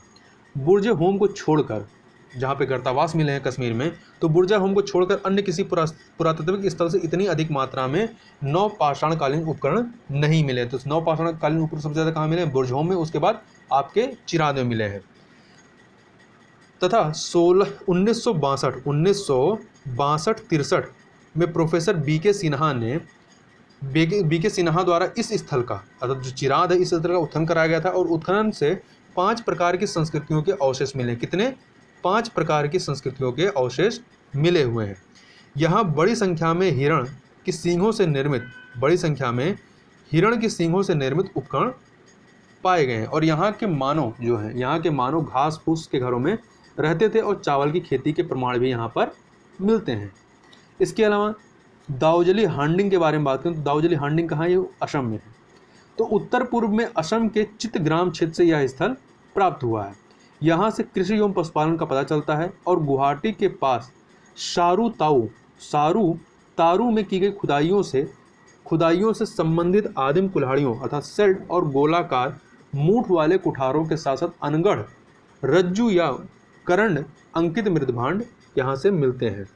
बुर्ज होम को छोड़कर, जहाँ पे गर्तावास मिले हैं कश्मीर में, तो बुर्जा होम को छोड़कर अन्य किसी पुरातात्विक स्थल से इतनी अधिक मात्रा में 9 पाषाणकालीन उपकरण नहीं मिले। तो 9 पाषाणकालीन उपकरण सबसे ज़्यादा कहाँ मिले हैं? बुर्ज होम में, उसके बाद आपके चिराद में मिले हैं। तथा 1962-63 में प्रोफेसर बीके सिन्हा द्वारा इस स्थल का, अर्थात जो चिराद है, इस स्थल का उत्खनन कराया गया था और उत्खनन से 5 प्रकार की संस्कृतियों के अवशेष मिले। कितने? 5 प्रकार की संस्कृतियों के अवशेष मिले हुए हैं। यहाँ बड़ी संख्या में हिरण की सींगों से निर्मित उपकरण पाए गए हैं। और यहाँ के मानव घास फूस के घरों में रहते थे और चावल की खेती के प्रमाण भी यहाँ पर मिलते हैं। इसके अलावा दाऊजली हांडिंग के बारे में बात करें तो दाऊजली हांडिंग कहाँ है? ये असम में है। तो उत्तर पूर्व में असम के चित्तग्राम क्षेत्र से यह स्थल प्राप्त हुआ है। यहाँ से कृषि एवं पशुपालन का पता चलता है। और गुवाहाटी के पास सारू तारू में की गई खुदाइयों से संबंधित आदिम कुल्हाड़ियों अर्थात सेल्ट और गोलाकार मूठ वाले कुठारों के साथ साथ अनगढ़, रज्जू या करंड अंकित मृदभांड यहाँ से मिलते हैं।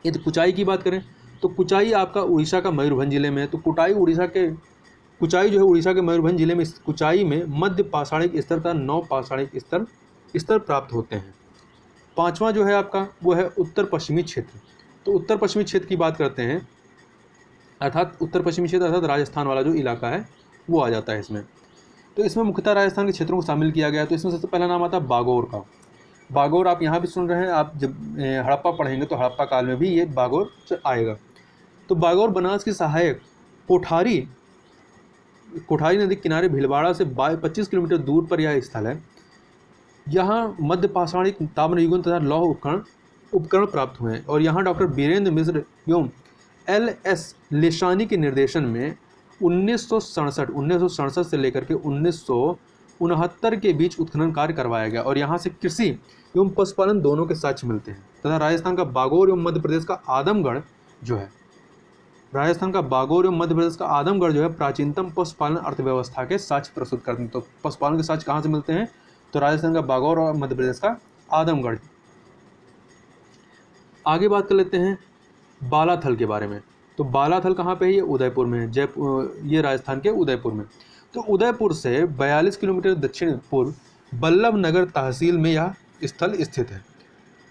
यदि कुचाई की बात करें तो कुचाई आपका उड़ीसा का मयूरभंज जिले में है। तो कुचाई जो है उड़ीसा के मयूरभंज जिले में, कुचाई में मध्य पाषाणिक स्तर का 9 पाषाणिक स्तर प्राप्त होते हैं। 5वां जो है आपका वो है उत्तर पश्चिमी क्षेत्र। तो उत्तर पश्चिमी क्षेत्र की बात करते हैं, अर्थात उत्तर पश्चिमी क्षेत्र अर्थात राजस्थान वाला जो इलाका है वो आ जाता है इसमें। तो इसमें मुख्यतः राजस्थान के क्षेत्रों को शामिल किया गया। तो इसमें सबसे पहला नाम आता है बागोर का। बागोर आप यहाँ भी सुन रहे हैं, आप जब हड़प्पा पढ़ेंगे तो हड़प्पा काल में भी ये बागोर आएगा। तो बागोर बनास की सहायक कोठारी नदी किनारे भीलवाड़ा से 25 किलोमीटर दूर पर यह स्थल है। यहाँ मध्य पाषाणिक ताम्रयुगीन तथा लौह उपकरण प्राप्त हुए हैं। और यहाँ डॉक्टर बीरेंद्र मिश्र एवं LS लेशानी के निर्देशन में 1967 से लेकर के 1969 के बीच उत्खनन कार्य करवाया गया। और यहाँ से कृषि एवं पशुपालन दोनों के साक्ष्य मिलते हैं। तथा राजस्थान का बागोर एवं मध्य प्रदेश का आदमगढ़ जो है प्राचीनतम पशुपालन अर्थव्यवस्था के साक्ष्य प्रस्तुत करते हैं। तो पशुपालन के साक्ष्य कहाँ से मिलते हैं? तो राजस्थान का बागोर और मध्य प्रदेश का आदमगढ़। आगे बात कर लेते हैं बालाथल के बारे में। तो बालाथल कहाँ पे है? ये उदयपुर में है। ये राजस्थान के उदयपुर में। तो उदयपुर से 42 किलोमीटर दक्षिण पूर्व बल्लभ नगर तहसील में यह स्थल स्थित है।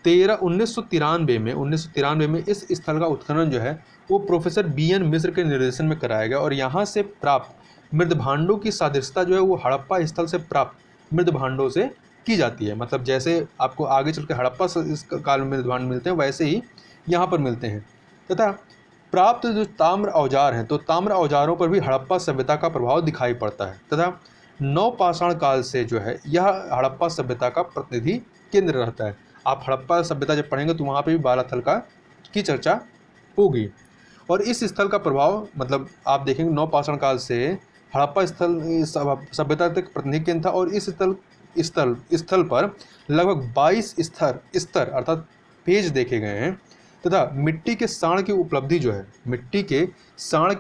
1993 में इस स्थल का उत्खनन जो है वो प्रोफेसर BN मिश्र के निर्देशन में कराया गया। और यहाँ से प्राप्त मृदभांडों की सादृश्यता जो है वो हड़प्पा स्थल से प्राप्त मृदभांडों से की जाती है। मतलब जैसे आपको आगे चल के हड़प्पा इस काल में मृदभांड मिलते हैं वैसे ही यहाँ पर मिलते हैं। तथा प्राप्त जो ताम्र औजार हैं तो ताम्र औजारों पर भी हड़प्पा सभ्यता का प्रभाव दिखाई पड़ता है। तथा नवपाषाण काल से जो है यह हड़प्पा सभ्यता का प्रतिनिधि केंद्र रहता है। आप हड़प्पा सभ्यता जब पढ़ेंगे तो वहाँ पे भी बालाथल की चर्चा होगी। और इस स्थल का प्रभाव मतलब आप देखेंगे नवपाषाण काल से हड़प्पा सभ्यता तक प्रतिनिधि केंद्र था। और इस स्थल पर लगभग 22 स्तर अर्थात पेज देखे गए हैं। तथा मिट्टी के साण की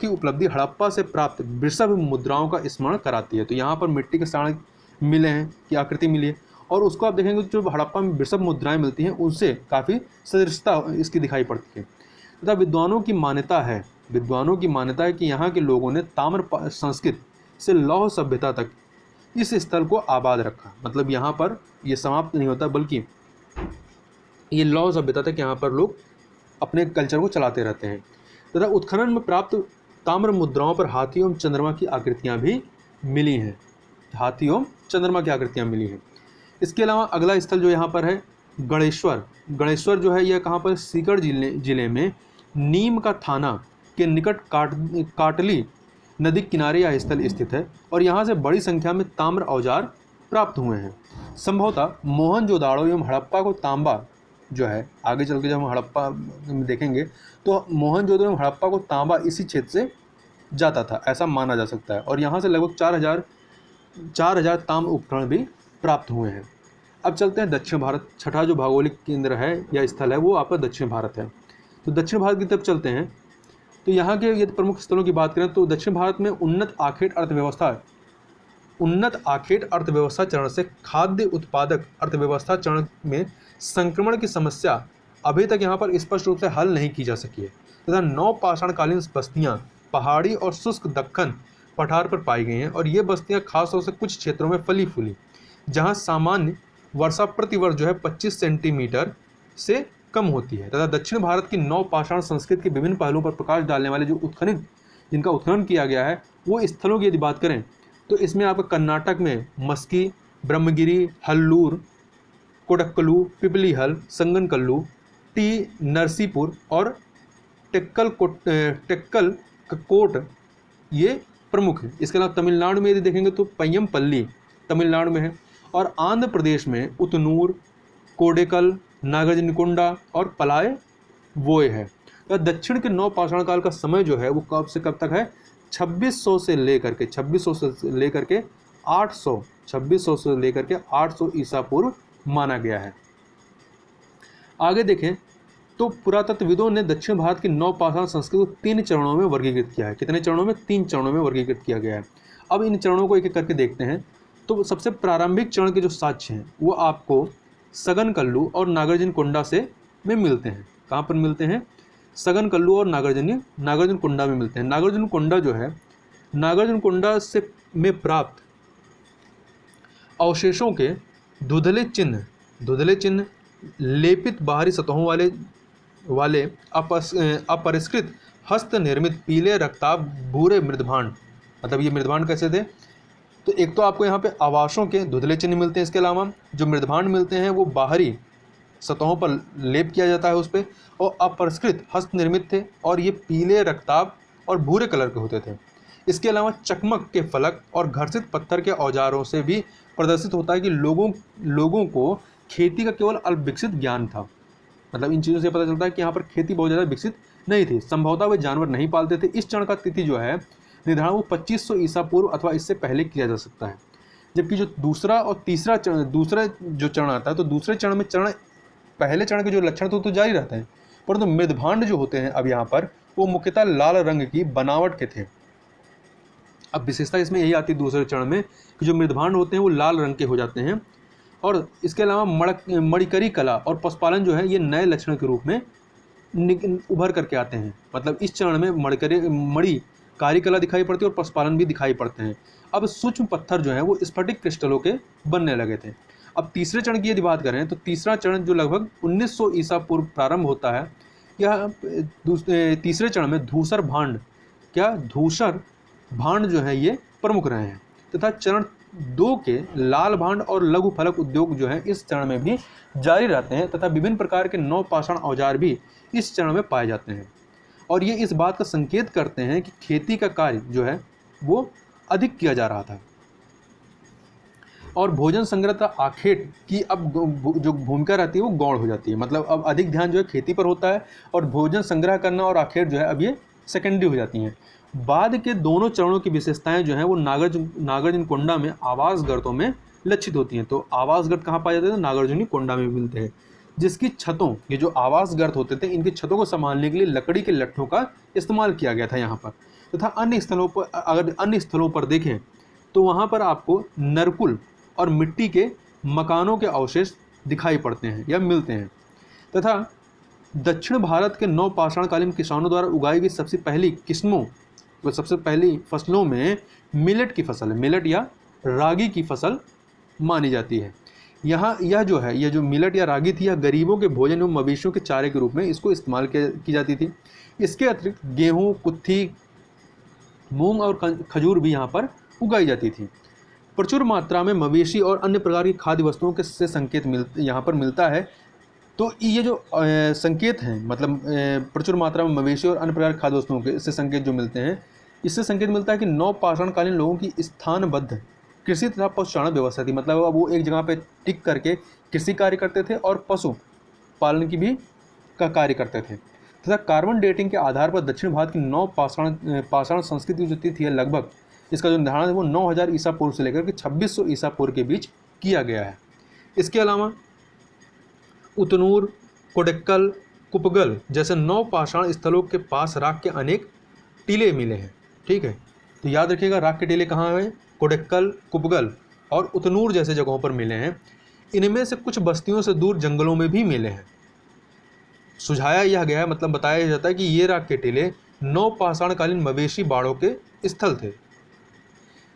उपलब्धि हड़प्पा से प्राप्त वृषभ मुद्राओं का स्मरण कराती है। तो यहाँ पर मिट्टी के साण मिले हैं की आकृति मिली है। और उसको आप देखेंगे जो हड़प्पा में वृषभ मुद्राएं मिलती हैं उनसे काफ़ी सदृशता इसकी दिखाई पड़ती है। तथा विद्वानों की मान्यता है कि यहाँ के लोगों ने ताम्र संस्कृत से लौह सभ्यता तक इस स्थल को आबाद रखा। मतलब यहाँ पर ये समाप्त नहीं होता बल्कि ये लौह सभ्यता तक यहाँ पर लोग अपने कल्चर को चलाते रहते हैं। तथा उत्खनन में प्राप्त ताम्र मुद्राओं पर हाथी एवं चंद्रमा की आकृतियाँ भी मिली हैं। इसके अलावा अगला स्थल जो यहाँ पर है गणेश्वर जो है यह कहाँ पर सीकर जिले में नीम का थाना के निकट काटली नदी किनारे यह स्थल स्थित है और यहाँ से बड़ी संख्या में ताम्र औजार प्राप्त हुए हैं। संभवतः मोहनजोदाड़ो एवं हड़प्पा को तांबा जो है, आगे चल के जब हम हड़प्पा में देखेंगे तो मोहनजोदड़ो एवं हड़प्पा को तांबा इसी क्षेत्र से जाता था, ऐसा माना जा सकता है। और यहाँ से लगभग 4000 ताम्र उपकरण भी प्राप्त हुए हैं। अब चलते हैं दक्षिण भारत। छठा जो भौगोलिक केंद्र है या स्थल है वो आपका दक्षिण भारत है। तो दक्षिण भारत की तरफ चलते हैं। तो यहाँ के यदि प्रमुख स्थलों की बात करें तो दक्षिण भारत में उन्नत आखेट अर्थव्यवस्था चरण से खाद्य उत्पादक अर्थव्यवस्था चरण में संक्रमण की समस्या अभी तक यहाँ पर स्पष्ट रूप से हल नहीं की जा सकी है तथा नवपाषाणकालीन बस्तियाँ पहाड़ी और शुष्क दक्कन पठार पर पाई गई हैं और ये बस्तियाँ खासतौर से कुछ क्षेत्रों में फली फूली, जहाँ सामान्य वर्षा प्रतिवर्ष जो है 25 सेंटीमीटर से कम होती है तथा दक्षिण भारत की नवपाषाण संस्कृति के विभिन्न पहलुओं पर प्रकाश डालने वाले जिनका उत्खनन किया गया है वो स्थलों की यदि बात करें तो इसमें आपका कर्नाटक में मस्की, ब्रह्मगिरी, हल्लूर, कोडक्कलू, पिपलीहल, संगनकल्लू, टी नरसीपुर और टेक्कल कोट ये प्रमुख है। इसके अलावा तमिलनाडु में यदि देखेंगे तो पय्यमपल्ली तमिलनाडु में है और आंध्र प्रदेश में उतनूर, कोडेकल, नागार्जुनकोंडा और पलाय वोय है। तो दक्षिण के नवपाषाण काल का समय जो है वो कब से कब तक है, 2600 से लेकर के 800 ईसा पूर्व माना गया है। आगे देखें तो पुरातत्वविदों ने दक्षिण भारत की नवपाषाण संस्कृति को 3 चरणों में वर्गीकृत किया है। कितने चरणों में? 3 चरणों में वर्गीकृत किया गया है। अब इन चरणों को एक एक करके देखते हैं। तो सबसे प्रारंभिक चरण के जो साक्ष्य हैं वो आपको सगनकल्लू और नागार्जुनकोंडा में मिलते हैं। कहाँ पर मिलते हैं? सगनकल्लू और नागार्जुनकोंडा में मिलते हैं। नागार्जुनकोंडा जो है, नागार्जुनकोंडा से में प्राप्त अवशेषों के धुंधले चिन्ह लेपित बाहरी सतहों वाले अपरिष्कृत हस्त निर्मित पीले रक्ताभ भूरे मृदभांड। मतलब ये मृदभांड कैसे थे? तो एक तो आपको यहाँ पे आवासों के धुंधले चिन्ह मिलते हैं, इसके अलावा जो मृदभांड मिलते हैं वो बाहरी सतहों पर लेप किया जाता है उस पर, और अपरिष्कृत हस्त निर्मित थे और ये पीले रक्ताभ और भूरे कलर के होते थे। इसके अलावा चकमक के फलक और घर्षित पत्थर के औजारों से भी प्रदर्शित होता है कि लोगों को खेती का केवल अल्प विकसित ज्ञान था। मतलब इन चीज़ों से पता चलता है कि यहाँ पर खेती बहुत ज़्यादा विकसित नहीं थी, संभवतः वे जानवर नहीं पालते थे। इस चरण का तिथि जो है निर्धारण वो 2500 ईसा पूर्व अथवा इससे पहले किया जा सकता है। जबकि जो दूसरा जो चरण आता है तो दूसरे चरण में पहले चरण के जो लक्षण तो जारी रहते हैं, परंतु मृदभांड जो होते हैं अब यहाँ पर वो मुख्यतः लाल रंग की बनावट के थे। अब विशेषता इसमें यही आती है दूसरे चरण में कि जो मृदभांड होते हैं वो लाल रंग के हो जाते हैं। और इसके अलावा मणिकरी कला और पशुपालन जो है ये नए लक्षण के रूप में उभर करके आते हैं। मतलब इस चरण में मणिकारी कला दिखाई पड़ती है और पशुपालन भी दिखाई पड़ते हैं। अब सूक्ष्म पत्थर जो है वो स्फटिक क्रिस्टलों के बनने लगे थे। अब तीसरे चरण की यदि बात करें तो तीसरा चरण जो लगभग 1900 ईसा पूर्व प्रारंभ होता है, यह तीसरे चरण में धूसर भांड जो है ये प्रमुख रहे हैं तथा चरण 2 के लाल भांड और लघु फलक उद्योग जो है इस चरण में भी जारी रहते हैं तथा विभिन्न प्रकार के नवपाषाण औजार भी इस चरण में पाए जाते हैं। और ये इस बात का संकेत करते हैं कि खेती का कार्य जो है वो अधिक किया जा रहा था और भोजन संग्रह तथा आखेट की अब जो भूमिका रहती है वो गौण हो जाती है। मतलब अब अधिक ध्यान जो है खेती पर होता है और भोजन संग्रह करना और आखेट जो है अब ये सेकेंडरी हो जाती हैं। बाद के दोनों चरणों की विशेषताएं जो हैं वो नागार्जुनकोंडा में आवास गर्तों में लक्षित होती हैं। तो आवास गर्त कहाँ पाए जाते हैं? तो नागार्जुनकोंडा में मिलते हैं, जिसकी छतों, ये जो आवास गर्त होते थे इनकी छतों को संभालने के लिए लकड़ी के लट्ठों का इस्तेमाल किया गया था यहाँ पर। तथा अन्य स्थलों पर देखें तो वहाँ पर आपको नरकुल और मिट्टी के मकानों के अवशेष दिखाई पड़ते हैं या मिलते हैं। तथा दक्षिण भारत के नवपाषाणकालीन किसानों द्वारा उगाई गई सबसे पहली फसलों में मिलेट की फसल, मिलेट या रागी की फसल मानी जाती है। यह जो मिलेट या रागी थी, यह गरीबों के भोजन एवं मवेशियों के चारे के रूप में इसको इस्तेमाल की जाती थी। इसके अतिरिक्त गेहूँ, कुत्थी, मूंग और खजूर भी यहाँ पर उगाई जाती थी। प्रचुर मात्रा में मवेशी और अन्य प्रकार की खाद्य वस्तुओं से संकेत यहाँ पर मिलता है। तो ये जो संकेत हैं, मतलब प्रचुर मात्रा में मवेशी और अन्य प्रकार खाद्य वस्तुओं के इससे संकेत जो मिलते हैं, इससे संकेत मिलता है कि नवपाषाणकालीन लोगों की स्थानबद्ध कृषि तथा पशुचारण व्यवस्था थी। मतलब अब वो एक जगह पे टिक करके कृषि कार्य करते थे और पशु पालन की भी का कार्य करते थे। तथा कार्बन डेटिंग के आधार पर दक्षिण भारत की पाषाण संस्कृति जो तिथि है, लगभग इसका जो निर्धारण है वो 9000 ईसा पूर्व से लेकर के 2600 ईसा पूर्व के बीच किया गया है। इसके अलावा उतनूर, कोडक्कल, कुपगल जैसे नवपाषाण स्थलों के पास राख के अनेक टीले मिले हैं। ठीक है, तो याद रखिएगा राख के टीले कहाँ हैं? कोडक्कल, कुपगल और उतनूर जैसे जगहों पर मिले हैं। इनमें से कुछ बस्तियों से दूर जंगलों में भी मिले हैं। सुझाया यह गया है, मतलब बताया जाता है कि ये राख के टीले नवपाषाणकालीन मवेशी बाड़ों के स्थल थे।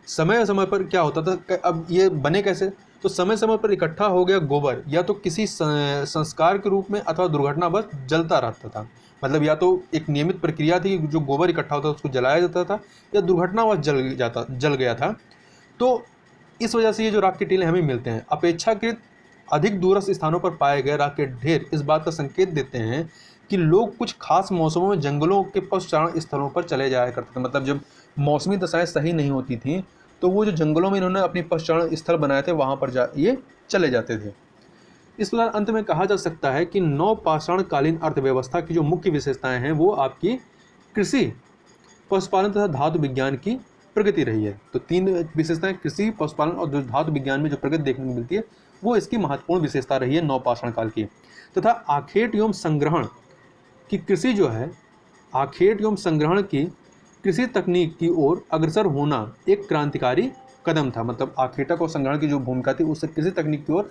समय समय पर क्या होता था, अब ये बने कैसे? तो समय समय पर इकट्ठा हो गया गोबर या तो किसी संस्कार के रूप में अथवा दुर्घटनावश जलता रहता था। मतलब या तो एक नियमित प्रक्रिया थी, जो गोबर इकट्ठा होता था उसको जलाया जाता था, या दुर्घटनावश जल गया था। तो इस वजह से ये जो राख के टीले हमें मिलते हैं। अपेक्षाकृत अधिक दूरस्थ स्थानों पर पाए गए राख के ढेर इस बात का संकेत देते हैं कि लोग कुछ खास मौसमों में जंगलों के पशुचारण स्थलों पर चले जाया करते थे। मतलब जब मौसमी दशाएं सही नहीं होती थी तो वो जो जंगलों में इन्होंने अपनी पशुचारण स्थल बनाए थे वहाँ पर ये चले जाते थे। इस प्रकार अंत में कहा जा सकता है कि नवपाषाणकालीन अर्थव्यवस्था की जो मुख्य विशेषताएं हैं वो आपकी कृषि, पशुपालन तथा धातु विज्ञान की प्रगति रही है। तो 3 विशेषताएं कृषि, पशुपालन और धातु विज्ञान में जो प्रगति देखने को मिलती है वो इसकी महत्वपूर्ण विशेषता रही है नवपाषाण काल की। तथा आखेट एवं संग्रहण की कृषि जो है, आखेट एवं संग्रहण की कृषि तकनीक की ओर अग्रसर होना एक क्रांतिकारी कदम था। मतलब आखेटक और संग्रहण की जो भूमिका थी उससे कृषि तकनीक की ओर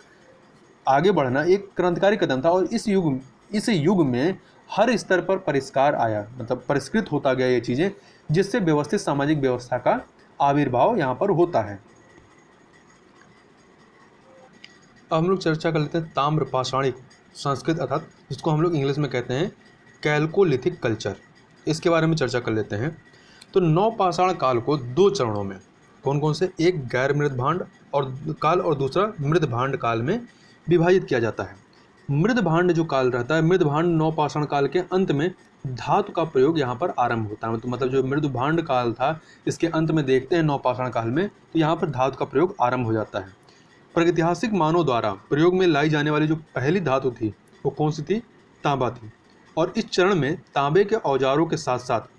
आगे बढ़ना एक क्रांतिकारी कदम था। और इस युग में हर स्तर पर परिष्कार आया, मतलब परिष्कृत होता गया ये चीज़ें, जिससे व्यवस्थित सामाजिक व्यवस्था का आविर्भाव यहाँ पर होता है। अब हम लोग चर्चा कर लेते हैं ताम्रपाषाणिक संस्कृत, अर्थात जिसको हम लोग इंग्लिश में कहते हैं कैल्कोलिथिक कल्चर। इसके बारे में चर्चा कर लेते हैं। तो नवपाषाण काल को 2 चरणों में, कौन कौन से, एक गैर मृदभांड और काल और दूसरा मृदभांड काल में विभाजित किया जाता है। मृदभांड जो काल रहता है, मृदभांड नवपाषाण काल के अंत में धातु का प्रयोग यहाँ पर आरंभ होता है। तो मतलब जो मृदभांड काल था इसके अंत में देखते हैं नवपाषाण काल में, तो यहाँ पर धातु का प्रयोग आरंभ हो जाता है। प्रागैतिहासिक मानव द्वारा प्रयोग में लाई जाने वाली जो पहली धातु थी वो कौन सी थी? तांबा थी। और इस चरण में तांबे के औजारों के साथ साथ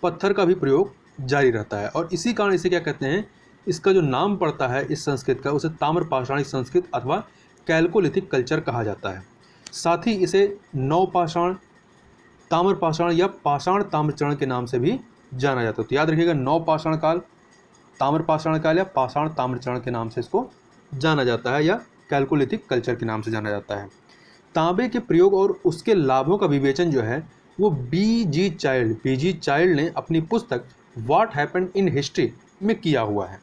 पत्थर का भी प्रयोग जारी रहता है। और इसी कारण इसे क्या कहते हैं, इसका जो नाम पड़ता है इस संस्कृत का, उसे ताम्रपाषाणिक संस्कृत अथवा कैल्कोलिथिक कल्चर कहा जाता है। साथ ही इसे नवपाषाण, ताम्रपाषाण या पाषाण ताम्रचरण के नाम से भी जाना जाता है। तो याद रखिएगा, नवपाषाण काल, ताम्रपाषाण काल या पाषाण ताम्रचरण के नाम से इसको जाना जाता है, या कैल्कोलिथिक कल्चर के नाम से जाना जाता है। तांबे के प्रयोग और उसके लाभों का विवेचन जो है वो बी.जी. चाइल्ड ने अपनी पुस्तक व्हाट हैपेंड इन हिस्ट्री में किया हुआ है।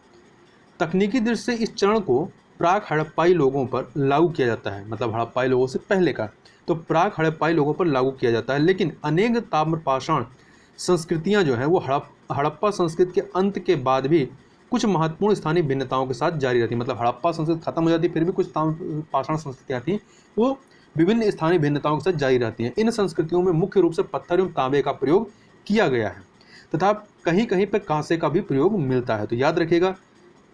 तकनीकी दृष्टि से इस चरण को प्राक हड़प्पाई लोगों पर लागू किया जाता है। मतलब हड़प्पाई लोगों से पहले का, तो प्राक हड़प्पाई लोगों पर लागू किया जाता है। लेकिन अनेक ताम्रपाषाण संस्कृतियां जो हैं वो हड़प्पा संस्कृति के अंत के बाद भी कुछ महत्वपूर्ण स्थानीय भिन्नताओं के साथ जारी रहती। मतलब हड़प्पा संस्कृति खत्म हो जाती, फिर भी कुछ ताम्रपाषाण संस्कृतियाँ थी वो विभिन्न स्थानीय भिन्नताओं के साथ जारी रहती हैं। इन संस्कृतियों में मुख्य रूप से पत्थर एवं तांबे का प्रयोग किया गया है तथा कहीं कहीं पर कांसे का भी प्रयोग मिलता है। तो याद रखिएगा,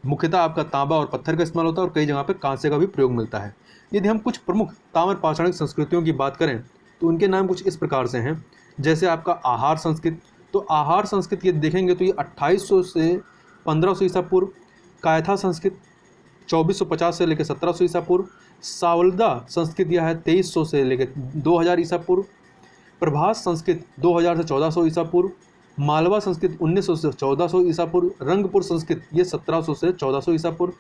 मुख्यतः आपका तांबा और पत्थर का इस्तेमाल होता है और कई जगह पर कांसे का भी प्रयोग मिलता है। यदि हम कुछ प्रमुख ताम्रपाषाणिक संस्कृतियों की बात करें तो उनके नाम कुछ इस प्रकार से हैं। जैसे आपका आहार संस्कृत, तो आहार संस्कृत ये देखेंगे तो ये 2800 से 1500 ईसा पूर्व, कायथा संस्कृत 2450 से लेकर 1700 ईसा पूर्व, सावलदा संस्कृत यह है 2300 से लेकर 2000 ईसा पूर्व, प्रभास संस्कृत 2000 से 1400 ईसा पूर्व, मालवा संस्कृत 1900 से 1400 ईसा पूर्व, रंगपुर संस्कृत ये 1700 से 1400 ईसा पूर्व,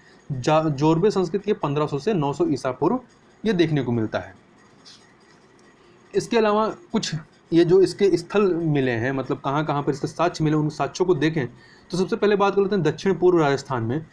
जोरबे संस्कृत ये 1500 से 900 ईसा पूर्व ये देखने को मिलता है। इसके अलावा कुछ ये जो इसके स्थल मिले हैं, मतलब कहाँ कहाँ पर इसके साक्ष्य मिले, उन साक्ष्यों को देखें तो सबसे पहले बात कर लेते हैं दक्षिण पूर्व राजस्थान में।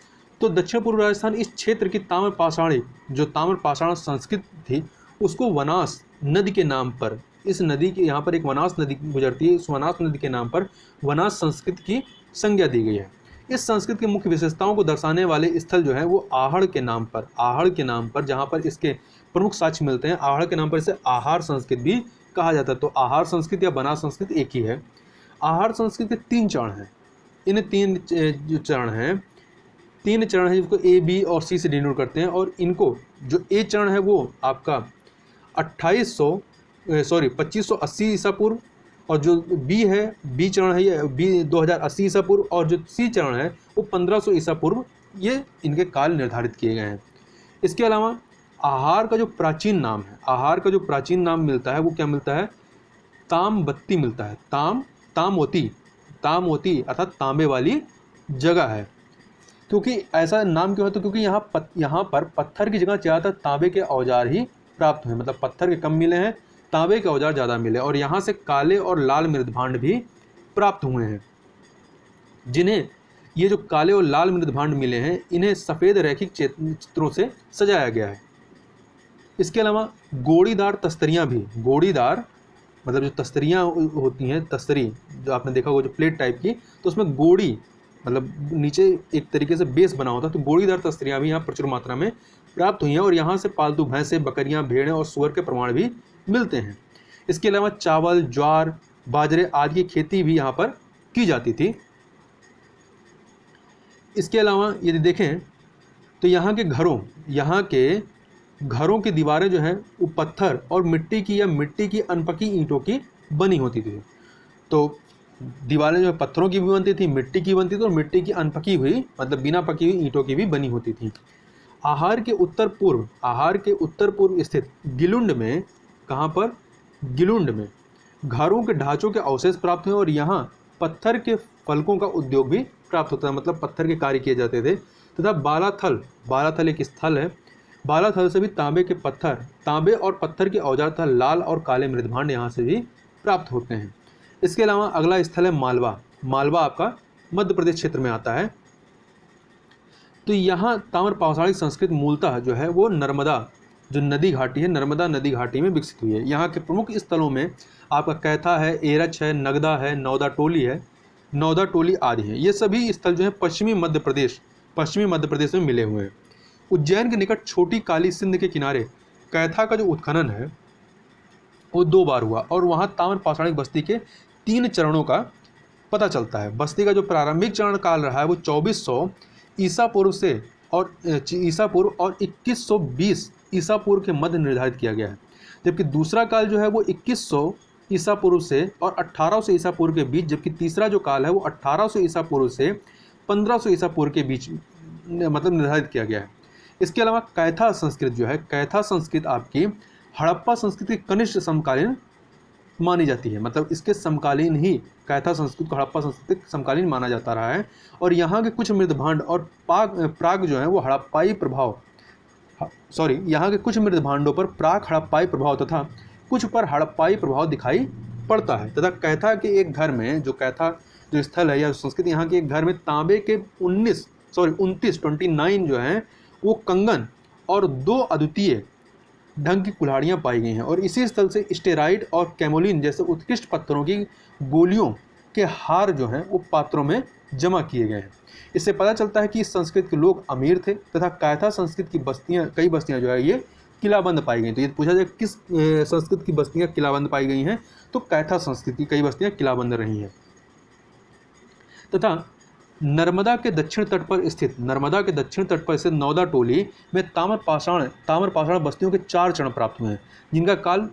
तो दक्षिण पूर्व राजस्थान इस क्षेत्र की ताम्रपाषाण संस्कृति थी उसको वनास नदी के नाम पर, इस नदी के यहाँ पर एक वनास नदी गुजरती है, इस वनास नदी के नाम पर वनास संस्कृति की संज्ञा दी गई है। इस संस्कृति की मुख्य विशेषताओं को दर्शाने वाले स्थल जो है वो आहड़ के नाम पर, जहाँ पर इसके प्रमुख साक्ष्य मिलते हैं। आहड़ के नाम पर इसे आहार संस्कृत भी कहा जाता है। तो आहार संस्कृत या बनार संस्कृत एक ही है। आहार संस्कृत के 3 चरण हैं। इन 3 जो चरण हैं, 3 चरण हैं जिसको ए, बी और सी से डिनोट करते हैं। और इनको जो ए चरण है वो आपका 2580 ईसा पूर्व, और जो बी चरण है ये बी 2080 ईसा पूर्व, और जो सी चरण है वो 1500 ईसा पूर्व, ये इनके काल निर्धारित किए गए हैं। इसके अलावा आहार का जो प्राचीन नाम है, आहार का जो प्राचीन नाम मिलता है वो क्या मिलता है? तामबत्ती मिलता है। तामोती अर्थात तांबे वाली जगह है। क्योंकि ऐसा नाम क्यों है? तो क्योंकि यहाँ पर पत्थर की जगह ज़्यादातर तांबे के औजार ही प्राप्त हुए, मतलब पत्थर के कम मिले हैं, तांबे के औजार ज़्यादा मिले, और यहाँ से काले और लाल मृदभांड भी प्राप्त हुए हैं, जिन्हें ये जो काले और लाल मृदभांड मिले हैं इन्हें सफ़ेद रैखिक चित्रों से सजाया गया है। इसके अलावा गोड़ीदार तस्तरियाँ भी, गोड़ीदार मतलब जो तस्तरियाँ होती हैं, तस्तरी जो आपने देखा होगा जो प्लेट टाइप की, तो उसमें गोड़ी मतलब नीचे एक तरीके से बेस बना होता है, तो गोड़ीदार तस्तरियाँ भी यहाँ प्रचुर मात्रा में प्राप्त हुई हैं, और यहाँ से पालतू भैंसें, बकरियाँ, भेड़ें और सूअर के प्रमाण भी मिलते हैं। इसके अलावा चावल, ज्वार, बाजरे आदि की खेती भी यहाँ पर की जाती थी। इसके अलावा यदि देखें तो यहाँ के घरों की दीवारें जो हैं वो पत्थर और मिट्टी की या मिट्टी की अनपकी ईंटों की बनी होती थी। तो दीवारें जो है पत्थरों की भी बनती थी, मिट्टी की बनती थी, और मिट्टी की अनपकी हुई मतलब बिना पकी हुई ईंटों की भी बनी होती थी। आहार के उत्तर पूर्व स्थित गिलुंड में, कहाँ पर? गिलुंड में घरों के ढांचों के अवशेष प्राप्त हुए, और यहाँ पत्थर के फलकों का उद्योग भी प्राप्त होता है, मतलब पत्थर के कार्य किए जाते थे। तथा बालाथल एक स्थल है, बालाथल से भी तांबे और पत्थर के औजार तथा लाल और काले मृदभांड यहाँ से भी प्राप्त होते हैं। इसके अलावा अगला स्थल है मालवा आपका मध्य प्रदेश क्षेत्र में आता है। तो यहाँ ताम्र पाषाणिक संस्कृत मूलतः जो है वो नर्मदा नदी घाटी में विकसित हुई है। यहाँ के प्रमुख स्थलों में आपका कैथा है, एरच है, नगदा है, नौदा टोली आदि हैं। ये सभी स्थल जो है पश्चिमी मध्य प्रदेश में मिले हुए हैं। उज्जैन के निकट छोटी काली सिंध के किनारे कैथा का जो उत्खनन है वो 2 बार हुआ, और वहाँ ताम्र पाषाणिक बस्ती के 3 चरणों का पता चलता है। बस्ती का जो प्रारंभिक चरण काल रहा है वो 2400 ईसा पूर्व और 2120 ईसा पूर्व के मध्य निर्धारित किया गया है, जबकि दूसरा काल जो है वो 2100 ईसा पूर्व से और 1800 ईसा पूर्व के बीच, जबकि तीसरा जो काल है वो 1800 ईसा पूर्व से 1500 ईसा पूर्व के बीच मतलब निर्धारित किया गया है। इसके अलावा कैथा संस्कृत आपकी हड़प्पा संस्कृति के कनिष्ठ समकालीन मानी जाती है, मतलब इसके समकालीन ही कैथा संस्कृत को हड़प्पा संस्कृति समकालीन माना जाता रहा है। और यहाँ के कुछ मृदभांड और प्राग जो है वो यहाँ के कुछ मृदभांडों पर प्राक हड़प्पाई प्रभाव तथा कुछ पर हड़प्पाई प्रभाव दिखाई पड़ता है। तथा कैथा के एक घर में कैथा जो स्थल है या संस्कृति, यहाँ के एक घर में तांबे के 29 जो हैं वो कंगन और 2 अद्वितीय ढंग की कुल्हाड़ियाँ पाई गई हैं, और इसी स्थल से स्टेराइड और कैमोलिन जैसे उत्कृष्ट पत्थरों की गोलियों के हार जो हैं वो पात्रों में जमा किए गए हैं। इससे पता चलता है कि इस संस्कृत के लोग अमीर थे तथा कैथा संस्कृत की कई बस्तियाँ जो है ये किलाबंद पाई गई। तो ये पूछा जाए किस संस्कृत की बस्तियाँ किलाबंद पाई गई हैं, तो कैथा संस्कृत की कई बस्तियाँ किलाबंद रही हैं। तथा नर्मदा के दक्षिण तट पर स्थित नौदा टोली में ताम्र पाषाण बस्तियों के 4 चरण प्राप्त हुए हैं, जिनका काल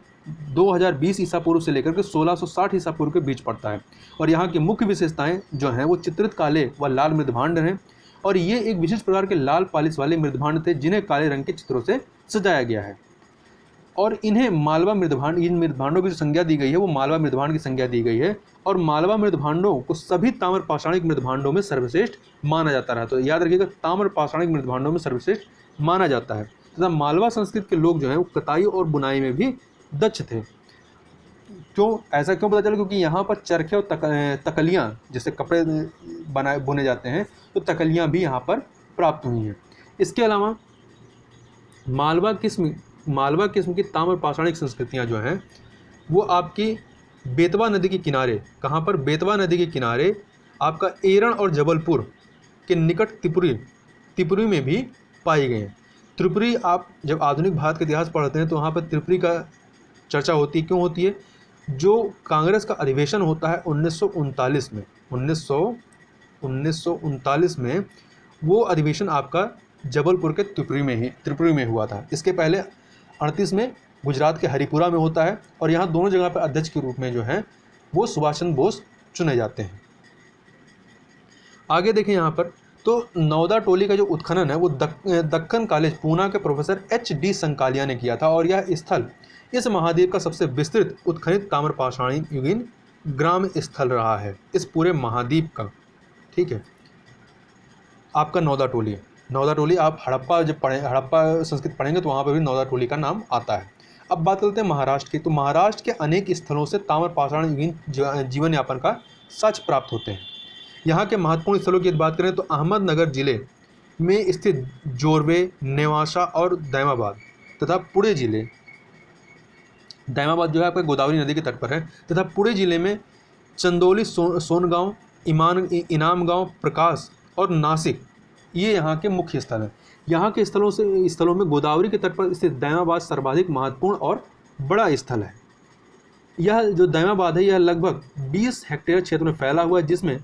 2020 ईसा पूर्व से लेकर के 1660 ईसा पूर्व के बीच पड़ता है। और यहाँ की मुख्य विशेषताएं जो हैं वो चित्रित काले व लाल मृदभांड हैं, और ये एक विशिष्ट प्रकार के लाल पालिश वाले मृदभांड थे जिन्हें काले रंग के चित्रों से सजाया गया है। और इन्हें मालवा मृदभांड, इन मृदभांडों की जो संज्ञा दी गई है वो मालवा मृदभांड की संज्ञा दी गई है, और मालवा मृदभांडों को सभी ताम्र पाषाणिक मृदभांडों में सर्वश्रेष्ठ माना जाता रहा। तो याद रखिएगा, ताम्र पाषाणिक मृदभांडों में सर्वश्रेष्ठ माना जाता है। तथा मालवा संस्कृत के लोग जो हैं वो कताई और बुनाई में भी दक्ष थे। ऐसा क्यों पता चला? क्योंकि यहाँ पर चरखे और तकलियाँ, जैसे कपड़े बुने जाते हैं, तो तकलियाँ भी यहाँ पर प्राप्त हुई हैं। इसके अलावा मालवा किस्म की ताम्र पाषाणिक संस्कृतियाँ जो हैं वो आपकी बेतवा नदी के किनारे, कहाँ पर? बेतवा नदी के किनारे आपका एरण और जबलपुर के निकट त्रिपुरी में भी पाई गई हैं। त्रिपुरी, आप जब आधुनिक भारत का इतिहास पढ़ते हैं तो वहाँ पर त्रिपुरी का चर्चा होती है। क्यों होती है? जो कांग्रेस का अधिवेशन होता है 1939 में, 1939 में वो अधिवेशन आपका जबलपुर के त्रिपुरी में हुआ था। इसके पहले 38 में गुजरात के हरिपुरा में होता है, और यहाँ दोनों जगह पर अध्यक्ष के रूप में जो है वो सुभाष चंद्र बोस चुने जाते हैं। आगे देखें यहाँ पर, तो नौदा टोली का जो उत्खनन है वो दक्कन कॉलेज पूना के प्रोफेसर HD संकालिया ने किया था, और यह स्थल इस महाद्वीप का सबसे विस्तृत उत्खनित ताम्रपाषाणी युगीन ग्राम स्थल रहा है इस पूरे महाद्वीप का। ठीक है, आपका नौदा टोली है। नौदा टोली आप हड़प्पा जब हड़प्पा संस्कृत पढ़ेंगे तो वहाँ पर भी नौदा टोली का नाम आता है। अब बात करते हैं महाराष्ट्र की। तो महाराष्ट्र के अनेक स्थलों से ताम्रपाषाण युगीन जीवन यापन का साक्ष्य प्राप्त होते हैं। यहाँ के महत्वपूर्ण स्थलों की बात करें तो अहमदनगर जिले में स्थित जोरवे, नेवासा और दैमाबाद तथा पुणे जिले, दैमाबाद जो है आपका गोदावरी नदी के तट पर है, तथा पुणे जिले में चंदौली, सोनगांव, इनामगांव, प्रकाश और नासिक, ये यहाँ के मुख्य स्थल हैं। यहाँ के स्थलों में गोदावरी के तट पर स्थित दैमाबाद सर्वाधिक महत्वपूर्ण और बड़ा स्थल है। यह जो दैमाबाद है यह लगभग 20 हेक्टेयर क्षेत्र में फैला हुआ है, जिसमें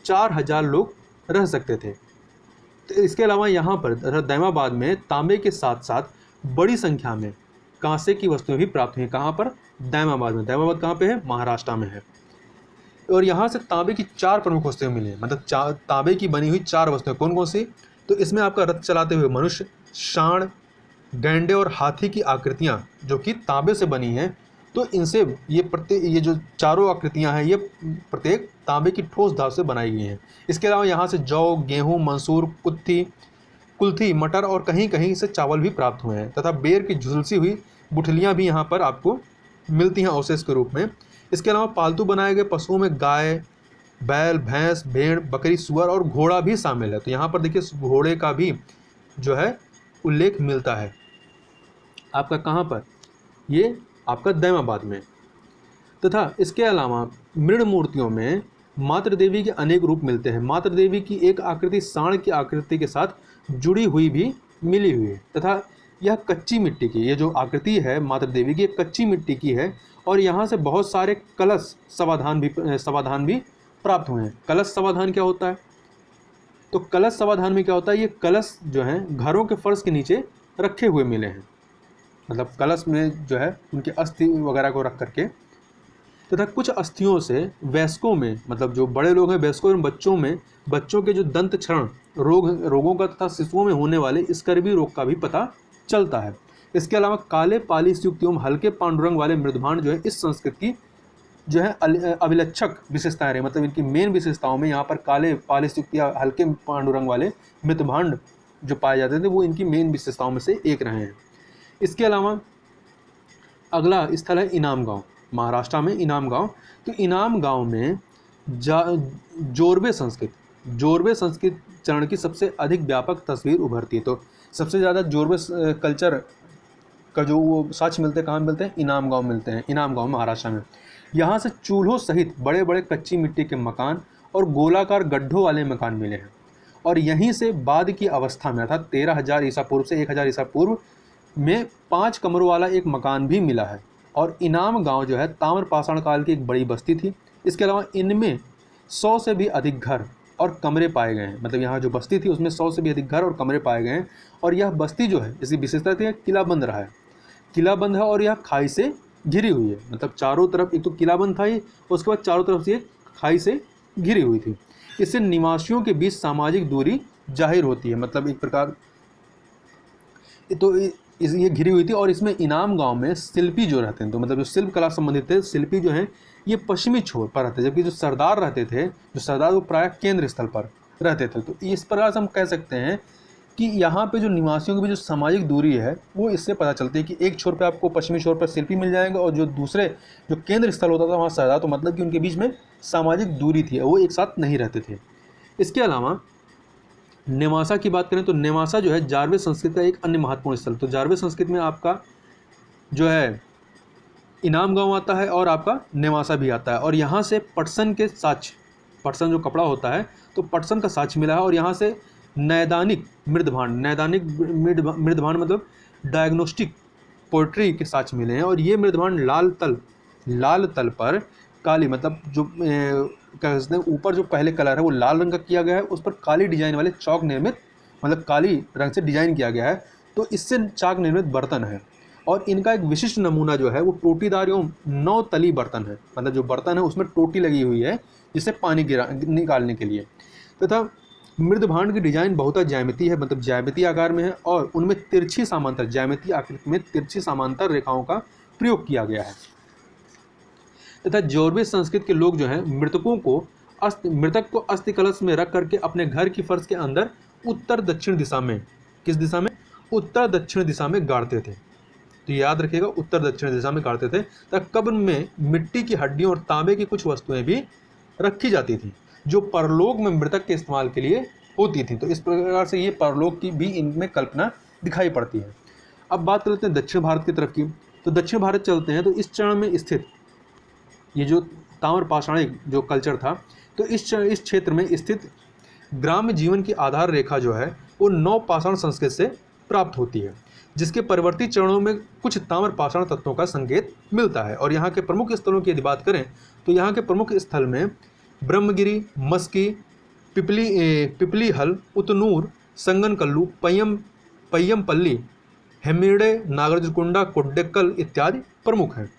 4000 लोग रह सकते थे। तो इसके अलावा यहाँ पर दैमाबाद में तांबे के साथ साथ बड़ी संख्या में कांसे की वस्तुएं भी प्राप्त हुई। कहाँ पर? दैमाबाद में। दैमाबाद कहाँ पे है? महाराष्ट्र में है। और यहाँ से तांबे की 4 प्रमुख वस्तुएं मिली हैं, मतलब तांबे की बनी हुई 4 वस्तुएं। कौन कौन सी? तो इसमें आपका रथ चलाते हुए मनुष्य, सांड, गैंडे और हाथी की आकृतियाँ जो कि तांबे से बनी हैं। तो इनसे ये जो चारों आकृतियाँ हैं ये प्रत्येक तांबे की ठोस धातु से बनाई गई हैं। इसके अलावा यहाँ से जौ, गेहूँ, मंसूर, कुल्थी, मटर और कहीं कहीं से चावल भी प्राप्त हुए हैं, तथा बेर की झुलसी हुई गुठलियाँ भी यहाँ पर आपको मिलती हैं अवशेष के रूप में। इसके अलावा पालतू बनाए गए पशुओं में गाय, बैल, भैंस, भेड़, बकरी, सुअर और घोड़ा भी शामिल है। तो यहाँ पर देखिए घोड़े का भी जो है उल्लेख मिलता है। आपका कहाँ पर? ये आपका दैमाबाद में। तथा इसके अलावा मृण मूर्तियों में मातृ देवी के अनेक रूप मिलते हैं। मातृ देवी की एक आकृति सांड की आकृति के साथ जुड़ी हुई भी मिली हुई है, तथा यह कच्ची मिट्टी की, ये जो आकृति है मातृ देवी की, कच्ची मिट्टी की है। और यहाँ से बहुत सारे कलश समाधान भी प्राप्त हुए हैं। कलश समाधान क्या होता है? तो कलश समाधान में क्या होता है? ये कलश जो हैं घरों के फर्श के नीचे रखे हुए मिले हैं, मतलब कलश में जो है उनके अस्थि वगैरह को रख करके, तथा कुछ अस्थियों से वयस्कों में, मतलब जो बड़े लोग हैं वयस्कों में बच्चों के जो दंत क्षरण रोगों का तथा शिशुओं में होने वाले स्कर्वी रोग का भी पता चलता है। इसके अलावा काले पालिश युक्त एवं हल्के पांडुरंग वाले मृदभांड जो है इस संस्कृति की जो है अभिलक्षक विशेषताएं रही, मतलब इनकी मेन विशेषताओं में यहाँ पर काले पालिश युक्त या हल्के पांडुरंग वाले मृदभांड जो पाए जाते थे वो इनकी मेन विशेषताओं में से एक रहे हैं। इसके अलावा अगला स्थल है इनाम गांव, महाराष्ट्र में इनाम गांव। तो इनाम गांव में जोरवे संस्कृत चरण की सबसे अधिक व्यापक तस्वीर उभरती है। तो सबसे ज़्यादा जोरवे कल्चर का जो वो साक्ष्य मिलते हैं कहाँ मिलते हैं? इनाम गांव मिलते हैं। इनाम गांव महाराष्ट्र में। यहाँ से चूल्हों सहित बड़े बड़े कच्ची मिट्टी के मकान और गोलाकार गड्ढों वाले मकान मिले हैं। और यहीं से बाद की अवस्था में अर्थात 13,000 ईसा पूर्व से 1,000 ईसा पूर्व में 5 कमरों वाला एक मकान भी मिला है। और इनाम गांव जो है ताम्रपाषाण काल की एक बड़ी बस्ती थी। इसके अलावा इनमें 100 से भी अधिक घर और कमरे पाए गए हैं, मतलब यहाँ जो बस्ती थी उसमें 100 से भी अधिक घर और कमरे पाए गए हैं। और यह बस्ती जो है इसकी विशेषता थी किलाबंद रहा है, किलाबंद है और यह खाई से घिरी हुई है, मतलब चारों तरफ एक तो किलाबंद था ये, उसके बाद चारों तरफ से खाई से घिरी हुई थी। इससे निवासियों के बीच सामाजिक दूरी जाहिर होती है, मतलब एक प्रकार तो ये घिरी हुई थी। और इसमें इनाम गांव में शिल्पी जो रहते हैं, तो मतलब जो शिल्प कला संबंधित थे शिल्पी जो हैं ये पश्चिमी छोर पर रहते, जबकि जो सरदार रहते थे वो प्रायः केंद्र स्थल पर रहते थे। तो इस प्रकार से हम कह सकते हैं कि यहाँ पे जो निवासियों की भी जो सामाजिक दूरी है वो इससे पता चलती है कि एक छोर पे आपको पश्चिमी छोर पर शिल्पी मिल जाएंगे और जो दूसरे जो केंद्र स्थल होता था वहाँ सरदार, तो मतलब कि उनके बीच में सामाजिक दूरी थी, वो एक साथ नहीं रहते थे। इसके अलावा नेवासा की बात करें तो नेवासा जो है जारवे संस्कृत का एक अन्य महत्वपूर्ण स्थल। तो जारवे संस्कृत में आपका जो है इनाम गांव आता है और आपका नेवासा भी आता है। और यहाँ से पटसन के साक्ष्य, पटसन जो कपड़ा होता है तो पटसन का साक्ष्य मिला है। और यहाँ से नैदानिक मृदभांड, नैदानिक मृदभांड मतलब डायग्नोस्टिक पोएट्री के साक्ष्य मिले हैं। और ये मृदभांड लाल तल पर काली मतलब जो क्या कहते हैं ऊपर जो पहले कलर है वो लाल रंग का किया गया है, उस पर काली डिजाइन वाले चौक निर्मित मतलब काली रंग से डिजाइन किया गया है। तो इससे चाक निर्मित बर्तन है। और इनका एक विशिष्ट नमूना जो है वो टोटीदार एवं 9 तली बर्तन है, मतलब जो बर्तन है उसमें टोटी लगी हुई है जिससे पानी निकालने के लिए। तथा मृदभांड की डिजाइन बहुत ज्यामितीय है, मतलब ज्यामितीय आकार में है और उनमें तिरछी समांतर ज्यामितीय आकृति में तिरछी समांतर रेखाओं का प्रयोग किया गया है। तथा जॉर्वे संस्कृत के लोग जो हैं मृतक को अस्थि कलश में रख करके अपने घर की फर्श के अंदर उत्तर दक्षिण दिशा में, किस दिशा में, उत्तर दक्षिण दिशा में गाड़ते थे। तो याद रखिएगा उत्तर दक्षिण दिशा में गाड़ते थे। तथा कब्र में मिट्टी की हड्डियों और तांबे की कुछ वस्तुएं भी रखी जाती थी जो परलोक में मृतक के इस्तेमाल के लिए होती थी। तो इस प्रकार से ये परलोक की भी इनमें कल्पना दिखाई पड़ती है। अब बात करते हैं दक्षिण भारत की तरफ की। तो दक्षिण भारत चलते हैं तो इस चरण में स्थित ये जो ताम्र पाषाणिक जो कल्चर था, तो इस क्षेत्र में स्थित ग्राम्य जीवन की आधार रेखा जो है वो 9 पाषाण संस्कृत से प्राप्त होती है, जिसके परिवर्ती चरणों में कुछ ताम्र पाषाण तत्वों का संकेत मिलता है। और यहाँ के प्रमुख स्थलों की यदि बात करें तो यहाँ के प्रमुख स्थल में ब्रह्मगिरी, मस्की, पिपलीहल, उतनूर, संगनकल्लू, पय्यमपल्ली, हेम्मिड़े, नागार्जुनकोंडा, कोड्डेक्कल इत्यादि प्रमुख हैं।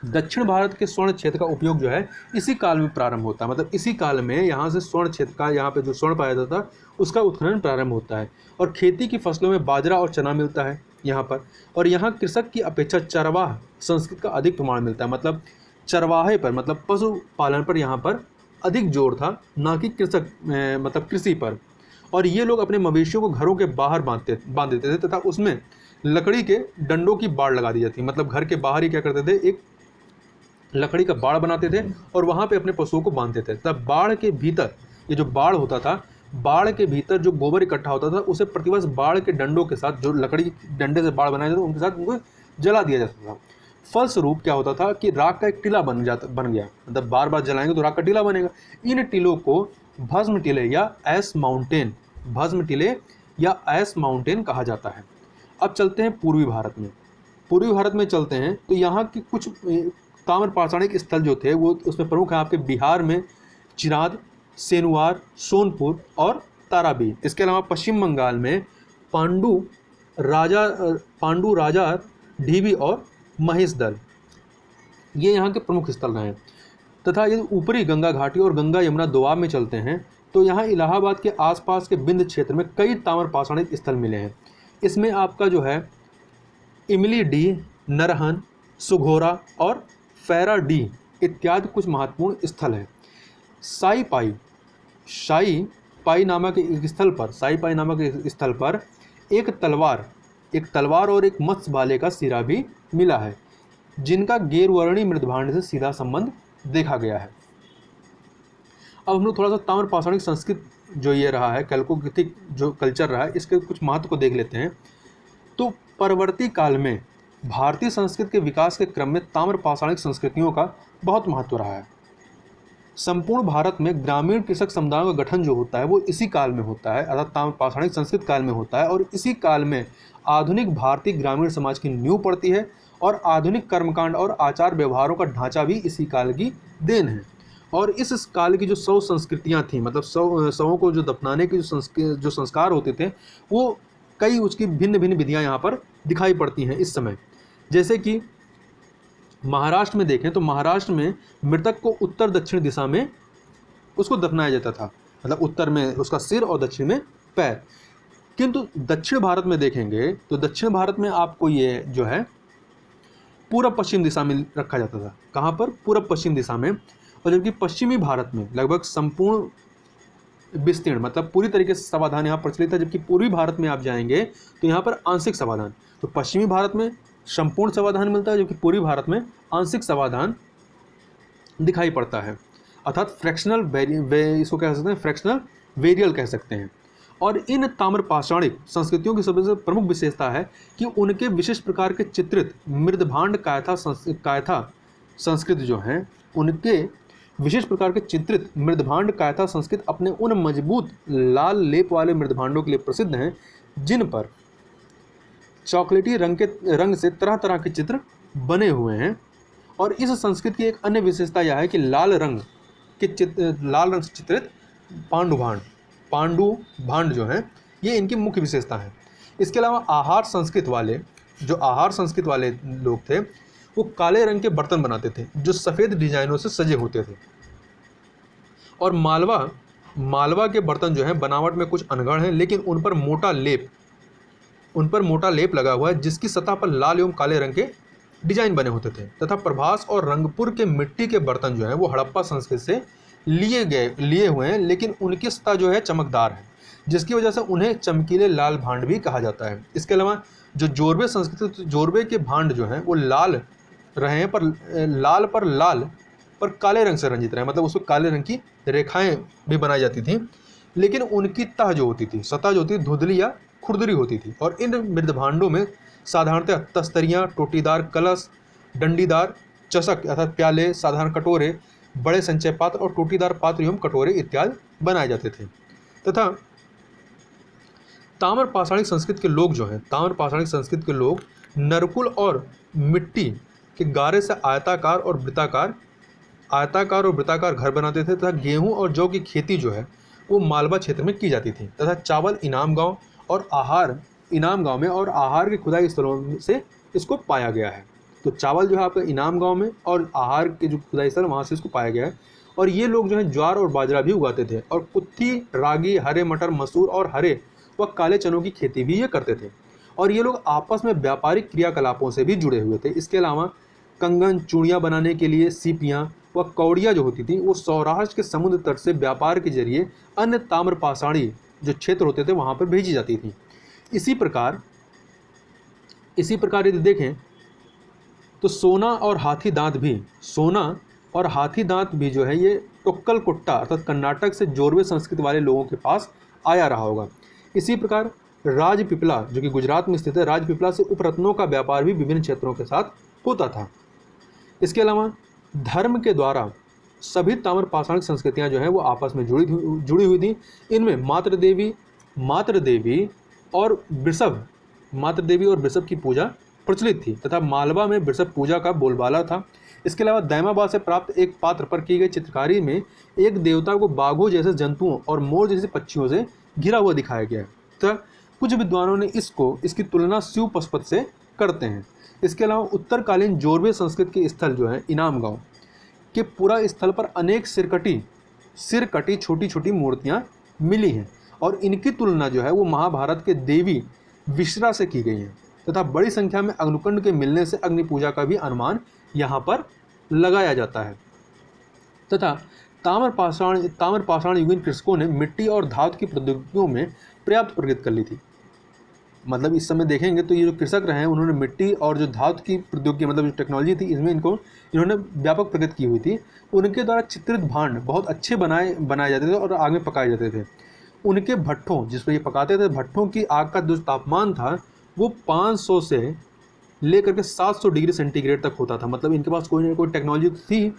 दक्षिण भारत के स्वर्ण क्षेत्र का उपयोग जो है इसी काल में प्रारंभ होता है, मतलब इसी काल में यहाँ से स्वर्ण क्षेत्र का, यहाँ पे जो स्वर्ण पाया जाता था उसका उत्खनन प्रारंभ होता है। और खेती की फसलों में बाजरा और चना मिलता है यहाँ पर। और यहाँ कृषक की अपेक्षा चरवाह संस्कृत का अधिक प्रमाण मिलता है, मतलब चरवाहे पर मतलब पशुपालन पर यहाँ पर अधिक जोर था, ना कि मतलब कृषि पर। और ये लोग अपने मवेशियों को घरों के बाहर बांध देते थे तथा उसमें लकड़ी के डंडों की बाड़ लगा दी जाती, मतलब घर के बाहर ही क्या करते थे, एक लकड़ी का बाड़ बनाते थे और वहाँ पे अपने पशुओं को बांधते थे। तब बाड़ के भीतर, ये जो बाड़ होता था, बाड़ के भीतर जो गोबर इकट्ठा होता था उसे प्रतिवर्ष बाड़ के डंडों के साथ, जो लकड़ी डंडे से बाड़ बनाए जाते उनके साथ उनको जला दिया जाता था। फलस्वरूप क्या होता था कि राख का एक टीला बन गया, मतलब बार बार जलाएंगे तो राख का टीला बनेगा। इन टीलों को भस्म टीले या ऐस माउंटेन कहा जाता है। अब चलते हैं पूर्वी भारत में। पूर्वी भारत में चलते हैं तो यहाँ की कुछ ताम्र पाषाणिक स्थल जो थे वो उसमें प्रमुख है आपके बिहार में चिराद, सेनुआर, सोनपुर और ताराबी। इसके अलावा पश्चिम बंगाल में पांडु राजा ढीबी और महेशदल, ये यहाँ के प्रमुख स्थल रहे हैं। तथा ये ऊपरी गंगा घाटी और गंगा यमुना दोआब में चलते हैं तो यहाँ इलाहाबाद के आसपास के बिंद क्षेत्र में कई ताम्र पाषाणिक स्थल मिले हैं। इसमें आपका जो है इमली डी, नरहन, सुघोरा और फैरा डी इत्यादि कुछ महत्वपूर्ण स्थल हैं। साई पाई नामक एक स्थल पर एक तलवार और एक मत्स्य भाले का सिरा भी मिला है, जिनका गेरुवर्णी मृदभांड से सीधा संबंध देखा गया है। अब हम लोग थोड़ा सा ताम्र पाषाणिक संस्कृत जो ये रहा है, कैल्कोलिथिक जो कल्चर रहा है, इसके कुछ महत्व को देख लेते हैं। तो परवर्ती काल में भारतीय संस्कृत के विकास के क्रम में ताम्र पाषाणिक संस्कृतियों का बहुत महत्व रहा है। संपूर्ण भारत में ग्रामीण कृषक समुदायों का गठन जो होता है वो इसी काल में होता है, अर्थात ताम्र पाषाणिक संस्कृत काल में होता है। और इसी काल में आधुनिक भारतीय ग्रामीण समाज की नींव पड़ती है और आधुनिक कर्मकांड और आचार व्यवहारों का ढांचा भी इसी काल की देन है। और इस काल की जो 100 संस्कृतियाँ थीं, मतलब 100 को जो दफनाने के जो संस्कार होते थे, वो कई उसकी भिन्न भिन्न विधियाँ यहाँ पर दिखाई पड़ती हैं इस समय। जैसे कि महाराष्ट्र में देखें तो महाराष्ट्र में मृतक को उत्तर दक्षिण दिशा में उसको दफनाया जाता था, मतलब उत्तर में उसका सिर और दक्षिण में पैर। किंतु दक्षिण भारत में देखेंगे तो दक्षिण भारत में आपको ये जो है पूर्व पश्चिम दिशा में रखा जाता था। कहाँ पर? पूर्व पश्चिम दिशा में। और जबकि पश्चिमी भारत में लगभग संपूर्ण विस्तीर्ण, मतलब पूरी तरीके से समाधान यहाँ प्रचलित है। जबकि पूर्वी भारत में आप जाएंगे तो यहाँ पर आंशिक समाधान। तो पश्चिमी भारत में संपूर्ण समाधान मिलता है, जबकि पूर्वी भारत में आंशिक समाधान दिखाई पड़ता है, अर्थात फ्रैक्शनल इसको कह सकते हैं, फ्रैक्शनल वेरियल कह सकते हैं। और इन ताम्र पाषाणिक संस्कृतियों की सबसे प्रमुख विशेषता है कि उनके विशिष्ट प्रकार के चित्रित मृदभांड कायथा संस्कृत जो हैं, उनके विशेष प्रकार के चित्रित मृदभांड कायथा संस्कृत अपने उन मजबूत लाल लेप वाले मृदभांडों के लिए प्रसिद्ध हैं जिन पर चॉकलेटी रंग से तरह तरह के चित्र बने हुए हैं। और इस संस्कृत की एक अन्य विशेषता यह है कि लाल रंग से चित्रित पांडुभांड जो हैं ये इनकी मुख्य विशेषता है। इसके अलावा आहार संस्कृत वाले लोग थे वो काले रंग के बर्तन बनाते थे जो सफ़ेद डिजाइनों से सजे होते थे। और मालवा के बर्तन जो हैं बनावट में कुछ अनगढ़ हैं, लेकिन उन पर मोटा लेप लगा हुआ है जिसकी सतह पर लाल एवं काले रंग के डिजाइन बने होते थे। तथा प्रभास और रंगपुर के मिट्टी के बर्तन जो हैं वो हड़प्पा संस्कृत से लिए हुए हैं, लेकिन उनकी सतह जो है चमकदार है जिसकी वजह से उन्हें चमकीले लाल भांड भी कहा जाता है। इसके अलावा जो जोरबे संस्कृत जोरबे के भांड जो हैं वो लाल पर काले रंग से रंजित रहे, मतलब उसमें काले रंग की रेखाएं भी बनाई जाती थी, लेकिन उनकी सतह जो होती धुंधली या खुरदरी होती थी। और इन मृदभांडों में साधारणतः तस्तरियाँ, टोटीदार कलश, डंडीदार चषक अर्थात प्याले, साधारण कटोरे, बड़े संचय पात्र और टोटीदार पात्र एवं कटोरे इत्यादि बनाए जाते थे। तथा ताम्र पाषाणिक संस्कृत के लोग नरकुल और मिट्टी के गारे से आयताकार और वृत्ताकार घर बनाते थे। तथा गेहूं और जौ की खेती जो है वो मालवा क्षेत्र में की जाती थी। तथा चावल इनाम गांव में और आहार के खुदाई स्थलों से इसको पाया गया है। तो चावल जो है आपका इनाम गांव में और आहार के जो खुदाई स्थल वहाँ से इसको पाया गया है। और ये लोग जो है ज्वार और बाजरा भी उगाते थे और कुत्थी, रागी, हरे मटर, मसूर और हरे व काले चनों की खेती भी ये करते थे। और ये लोग आपस में व्यापारिक क्रियाकलापों से भी जुड़े हुए थे। इसके अलावा कंगन, चूड़ियाँ बनाने के लिए सीपियाँ व कौड़ियाँ जो होती थी वो सौराष्ट्र के समुद्र तट से व्यापार के जरिए अन्य ताम्रपाषाणी जो क्षेत्र होते थे वहाँ पर भेजी जाती थी। इसी प्रकार यदि देखें तो सोना और हाथी दांत भी जो है ये टोक्कल कुट्टा अर्थात कर्नाटक से जोरवे संस्कृत वाले लोगों के पास आया रहा होगा। इसी प्रकार राजपीपला जो कि गुजरात में स्थित है, राजपीपला से उपरत्नों का व्यापार भी विभिन्न क्षेत्रों के साथ होता था। इसके अलावा धर्म के द्वारा सभी ताम्रपाषाणिक संस्कृतियां जो है वो आपस में जुड़ी हुई थी। इनमें मातृदेवी और वृषभ की पूजा प्रचलित थी तथा मालवा में वृषभ पूजा का बोलबाला था। इसके अलावा दैमाबा से प्राप्त एक पात्र पर की गई चित्रकारी में एक देवता को बाघों जैसे जंतुओं और मोर जैसे पक्षियों से घिरा हुआ दिखाया गया है तथा कुछ विद्वानों ने इसकी तुलना शिव पशुपत से करते हैं। इसके अलावा उत्तरकालीन जोरवे संस्कृत के स्थल जो है इनाम गांव के पूरा स्थल पर अनेक सिरकटी छोटी छोटी मूर्तियां मिली हैं और इनकी तुलना जो है वो महाभारत के देवी विश्रा से की गई है तथा बड़ी संख्या में अग्निकुंड के मिलने से अग्नि पूजा का भी अनुमान यहाँ पर लगाया जाता है। तथा ताम्रपाषाण युगीन कृषकों ने मिट्टी और धातु की प्रौद्योगिकियों में पर्याप्त प्रगति कर ली थी। मतलब इस समय देखेंगे तो ये जो कृषक रहे हैं उन्होंने मिट्टी और जो धातु की प्रौद्योगिकी मतलब जो टेक्नोलॉजी थी इसमें इन्होंने व्यापक प्रगति की हुई थी। उनके द्वारा चित्रित भांड बहुत अच्छे बनाए जाते थे और आग में पकाए जाते थे। उनके भट्ठों जिस पर ये पकाते थे भट्ठों की आग का जो तापमान था वो 500 से लेकर के 700 डिग्री सेंटीग्रेड तक होता था। मतलब इनके पास कोई ना कोई टेक्नोलॉजी थी।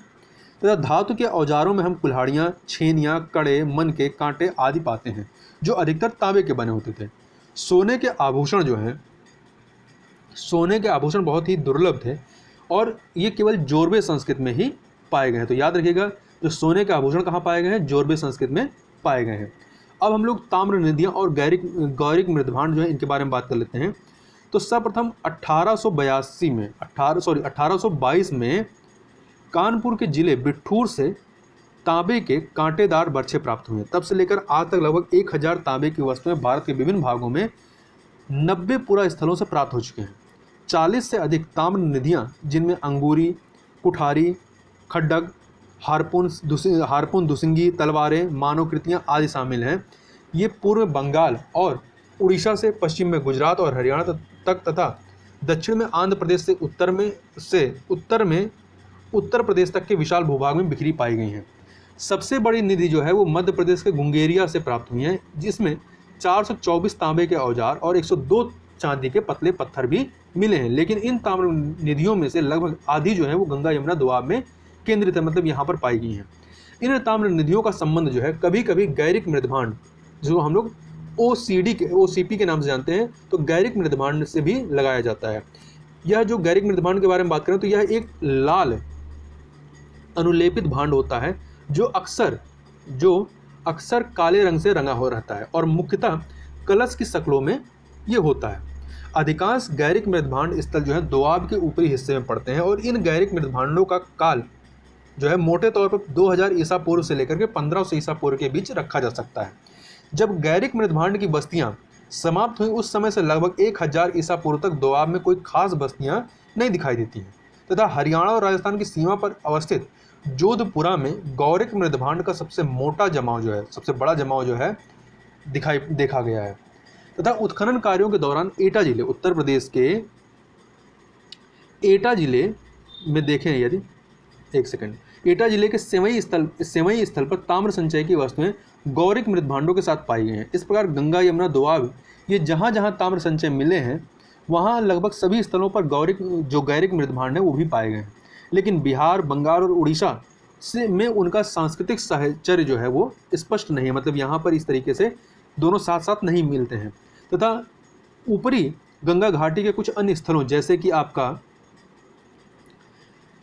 तथा धातु के औजारों में हम कुल्हाड़ियाँ, छेनियाँ, कड़े, मनके, कांटे आदि पाते हैं जो अधिकतर तांबे के बने होते थे। सोने के आभूषण बहुत ही दुर्लभ थे और ये केवल जोरबे संस्कृत में ही पाए गए हैं। तो याद रखिएगा जो सोने के आभूषण कहाँ पाए गए हैं, जोरबे संस्कृत में पाए गए हैं। अब हम लोग ताम्र नदियाँ और गौरिक मृदभांड जो है इनके बारे में बात कर लेते हैं। तो सर्वप्रथम 1822 में कानपुर के जिले बिठूर से तांबे के कांटेदार बर्छे प्राप्त हुए। तब से लेकर आज तक लगभग 1000 तांबे की वस्तुएं भारत के विभिन्न भागों में 90 पुरा स्थलों से प्राप्त हो चुके हैं। 40 से अधिक ताम्र निधियां जिनमें अंगूरी, कुठारी, खड्डग, हारपून, दुसिंगी, तलवारें, मानवकृतियां आदि शामिल हैं। ये पूर्व बंगाल और उड़ीसा से पश्चिम में गुजरात और हरियाणा तक तथा दक्षिण में आंध्र प्रदेश से उत्तर प्रदेश तक के विशाल भूभाग में बिखरी पाई गई हैं। सबसे बड़ी निधि जो है वो मध्य प्रदेश के गुंगेरिया से प्राप्त हुई है जिसमें 424 तांबे के औजार और 102 चांदी के पतले पत्थर भी मिले हैं। लेकिन इन ताम्र निधियों में से लगभग आधी जो है वो गंगा यमुना दोआब में केंद्रित है, मतलब यहाँ पर पाई गई हैं। इन ताम्र निधियों का संबंध जो है कभी कभी गैरिक मृदभांड, जो हम लोग OCP के नाम से जानते हैं, तो गैरिक मृदभांड से भी लगाया जाता है। यह जो गैरिक मृदभांड के बारे में बात करें तो यह एक लाल अनुलेपित भांड होता है जो अक्सर काले रंग से रंगा हो रहता है और मुख्यतः कलश की शक्लों में ये होता है। अधिकांश गैरिक मृदभांड स्थल जो है दोआब के ऊपरी हिस्से में पड़ते हैं और इन गैरिक मृदभांडों का काल जो है मोटे तौर पर 2000 ईसा पूर्व से लेकर के 1500 ईसा पूर्व के बीच रखा जा सकता है। जब गैरिक मृदभांड की बस्तियां समाप्त हुई उस समय से लगभग 1000 ईसा पूर्व तक दोआब में कोई खास बस्तियां नहीं दिखाई देती हैं तथा हरियाणा और राजस्थान की सीमा पर अवस्थित जोधपुरा में गौरिक मृदभांड का सबसे बड़ा जमाव जो है देखा गया है। तथा उत्खनन कार्यों के दौरान एटा जिले, उत्तर प्रदेश के एटा जिले में देखें यदि एटा जिले के सेवई स्थल पर ताम्र संचय की वस्तुएं गौरिक मृदभांडों के साथ पाई गई हैं। इस प्रकार गंगा, यमुना, दोआब ये जहाँ जहाँ ताम्र संचय मिले हैं वहाँ लगभग सभी स्थलों पर गैरिक मृदभांड है वो भी पाए गए हैं। लेकिन बिहार, बंगाल और उड़ीसा में उनका सांस्कृतिक साहचर्य जो है वो स्पष्ट नहीं है, मतलब यहाँ पर इस तरीके से दोनों साथ साथ नहीं मिलते हैं। तथा ऊपरी गंगा घाटी के कुछ अन्य स्थलों जैसे कि आपका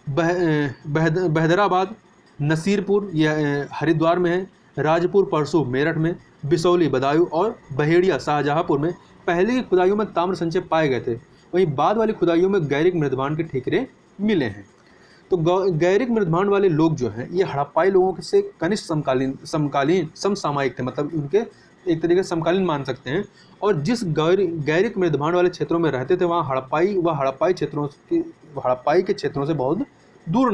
बहदराबाद, नसीरपुर यह हरिद्वार में है, राजपुर परसू मेरठ में, बिसौली, बदायूं और बहेड़िया शाहजहांपुर में पहले की खुदाइयों में ताम्र संचय पाए गए थे। वहीं बाद वाली खुदाइयों में गैरिक मृदभांड के ठिकरे मिले हैं। तो गैरिक मृदभांड वाले लोग जो हैं ये हड़प्पाई लोगों से कनिष्ठ समसामयिक थे, मतलब उनके एक तरीके से समकालीन मान सकते हैं। और जिस गैरिक मृदभांड वाले क्षेत्रों में रहते थे वहाँ हड़प्पाई के क्षेत्रों से बहुत दूर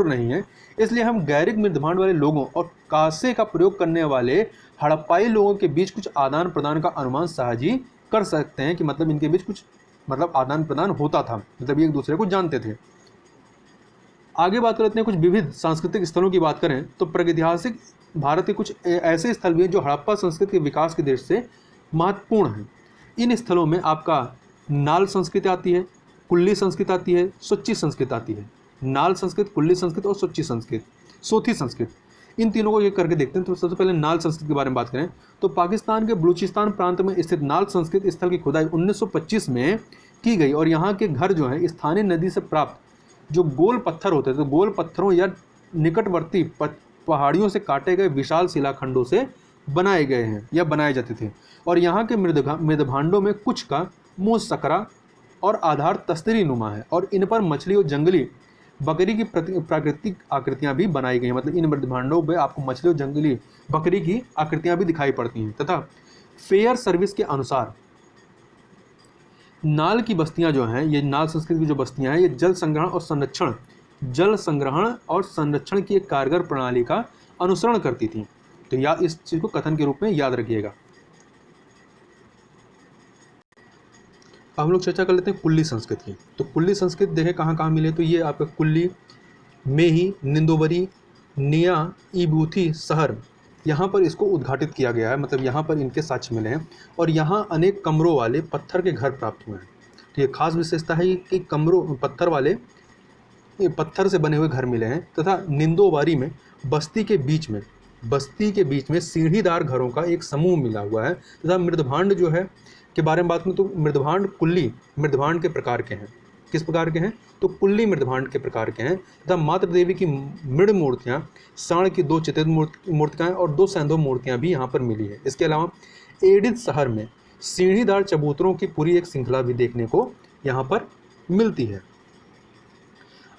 नहीं है। इसलिए हम गैरिक मृदभांड वाले लोगों और कांसे का प्रयोग करने वाले हड़प्पाई लोगों के बीच कुछ आदान प्रदान का अनुमान सहज ही कर सकते हैं कि मतलब इनके बीच कुछ आदान प्रदान होता था, मतलब ये एक दूसरे को जानते थे। आगे बात करते हैं कुछ विविध सांस्कृतिक स्थलों की बात करें तो प्रागैतिहासिक भारत के कुछ ऐसे स्थल भी हैं जो हड़प्पा संस्कृति के विकास की दृष्टि से महत्वपूर्ण हैं। इन स्थलों में आपका नाल संस्कृति आती है, कुल्ली संस्कृति आती है, सोची संस्कृति आती है। नाल संस्कृत, कुल्ली संस्कृत और सोथी संस्कृत, इन तीनों को ये करके देखते हैं। तो सबसे पहले नाल संस्कृत के बारे में बात करें तो पाकिस्तान के बलूचिस्तान प्रांत में स्थित नाल संस्कृत स्थल की खुदाई 1925 में की गई और यहाँ के घर जो है स्थानीय नदी से प्राप्त जो गोल पत्थर होते थे, तो गोल पत्थरों या निकटवर्ती पहाड़ियों से काटे गए विशाल शिलाखंडों से बनाए गए हैं या बनाए जाते थे। और यहाँ के मृदभांडों में कुछ का मुँह सकरा और आधार तस्तरी नुमा है और इन पर मछली और जंगली बकरी की प्राकृतिक आकृतियाँ भी बनाई गई हैं, मतलब इन मृदभांडों में आपको मछली और जंगली बकरी की आकृतियाँ भी दिखाई पड़ती हैं। तथा फेयर सर्विस के अनुसार नाल की बस्तियां जो हैं, ये नाल संस्कृति की जो बस्तियां हैं ये जल संग्रहण और संरक्षण की एक कारगर प्रणाली का अनुसरण करती थी। तो या इस चीज को कथन के रूप में याद रखिएगा। अब हम लोग चर्चा कर लेते हैं कुल्ली संस्कृति की। तो कुल्ली संस्कृति देखें कहाँ कहाँ मिले, तो ये आपका कुल्ली, मेही, निंदोबरी, निया, ईबूथी शहर, यहाँ पर इसको उद्घाटित किया गया है, मतलब यहाँ पर इनके साक्ष्य मिले हैं और यहाँ अनेक कमरों वाले पत्थर के घर प्राप्त हुए हैं। तो ये खास विशेषता है कि पत्थर से बने हुए घर मिले हैं। तथा निंदोबारी में बस्ती के बीच में सीढ़ीदार घरों का एक समूह मिला हुआ है। तथा मृदभांड जो है के बारे में बात करें तो मृदभांड कुल्ली मृदभांड के प्रकार के हैं। किस प्रकार के हैं, तो कुल्ली मृदभांड के प्रकार के हैं। तथा मातृ देवी की मृद मूर्तियाँ, साण की 2 चित्रित मूर्तियाँ और 2 सैंधव मूर्तियाँ भी यहाँ पर मिली है। इसके अलावा एडिथ शहर में सीढ़ीदार चबूतरों की पूरी एक श्रृंखला भी देखने को यहाँ पर मिलती है।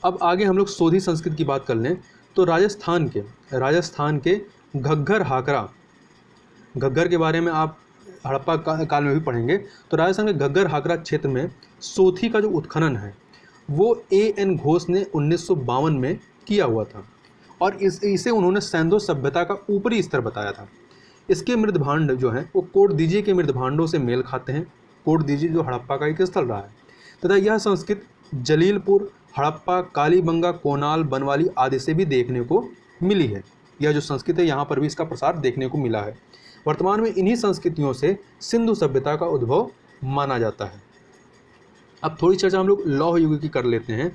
अब आगे हम लोग सोधी संस्कृति की बात कर लें तो राजस्थान के घग्गर के बारे में आप हड़प्पा काल में भी पढ़ेंगे। तो राजस्थान के घग्गर हाकरा क्षेत्र में सोथी का जो उत्खनन है वो A.N. घोष ने 1952 में किया हुआ था और इसे उन्होंने सैंधव सभ्यता का ऊपरी स्तर बताया था। इसके मृदभांड जो हैं वो कोटदीजी के मृदभांडों से मेल खाते हैं। कोटदीजी जो हड़प्पा का एक स्थल रहा है। तथा यह संस्कृति जलीलपुर, हड़प्पा, कालीबंगा, कोनाल, बनवाली आदि से भी देखने को मिली है। यह जो संस्कृति है यहाँ पर भी इसका प्रसार देखने को मिला है। वर्तमान में इन्हीं संस्कृतियों से सिंधु सभ्यता का उद्भव माना जाता है। अब थोड़ी चर्चा हम लोग लौह युग की कर लेते हैं।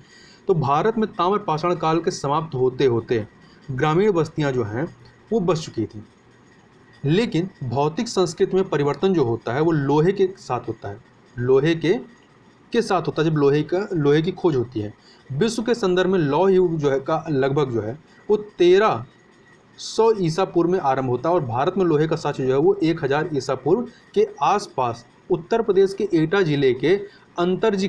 तो भारत में ताम्र पाषाण काल के समाप्त होते होते ग्रामीण बस्तियां जो हैं वो बस चुकी थी। लेकिन भौतिक संस्कृति में परिवर्तन जो होता है वो लोहे के साथ होता है, लोहे के साथ होता है। जब लोहे की खोज होती है, विश्व के संदर्भ में लौह युग जो है का लगभग जो है वो 1300 ईसा पूर्व में आरंभ होता है, और भारत में लोहे का साक्ष्य जो है वो 1000 ईसा पूर्व के आसपास उत्तर प्रदेश के एटा जिले के अंतरजी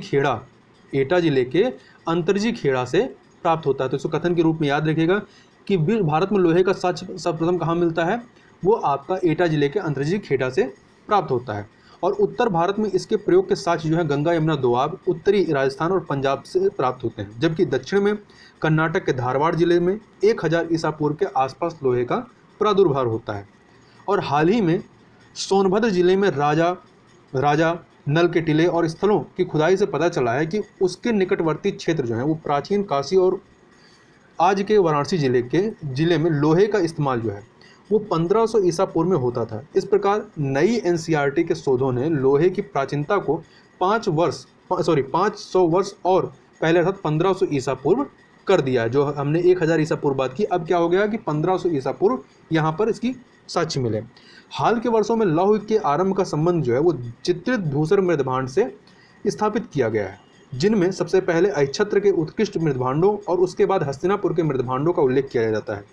खेड़ा से प्राप्त होता है। तो इसको कथन के रूप में याद रखिएगा कि भारत में लोहे का साक्ष्य सर्वप्रथम कहाँ मिलता है, वो आपका एटा जिले के अंतरजी खेड़ा से प्राप्त होता है। और उत्तर भारत में इसके प्रयोग के साक्ष्य जो है गंगा यमुना दोआब, उत्तरी राजस्थान और पंजाब से प्राप्त होते हैं, जबकि दक्षिण में कर्नाटक के धारवाड़ जिले में 1000 ईसा पूर्व के आसपास लोहे का प्रादुर्भाव होता है। और हाल ही में सोनभद्र जिले में राजा नल के टीले और स्थलों की खुदाई से पता चला है कि उसके निकटवर्ती क्षेत्र जो है वो प्राचीन काशी और आज के वाराणसी जिले में लोहे का इस्तेमाल जो है वो 1500 ईसा पूर्व में होता था। इस प्रकार नई एनसीईआरटी के शोधों ने लोहे की प्राचीनता को 500 वर्ष और पहले अर्थात 1500 ईसा पूर्व कर दिया। जो हमने 1000 ईसा पूर्व बात की, अब क्या हो गया कि 1500 ईसा पूर्व यहाँ पर इसकी साक्ष्य मिले। हाल के वर्षों में लौह युग के आरंभ का संबंध जो है वो चित्रित धूसर मृदभांड से स्थापित किया गया है, जिनमें सबसे पहले अहिच्छत्र के उत्कृष्ट मृदभांडों और उसके बाद हस्तिनापुर के मृदभांडों का उल्लेख किया जाता है।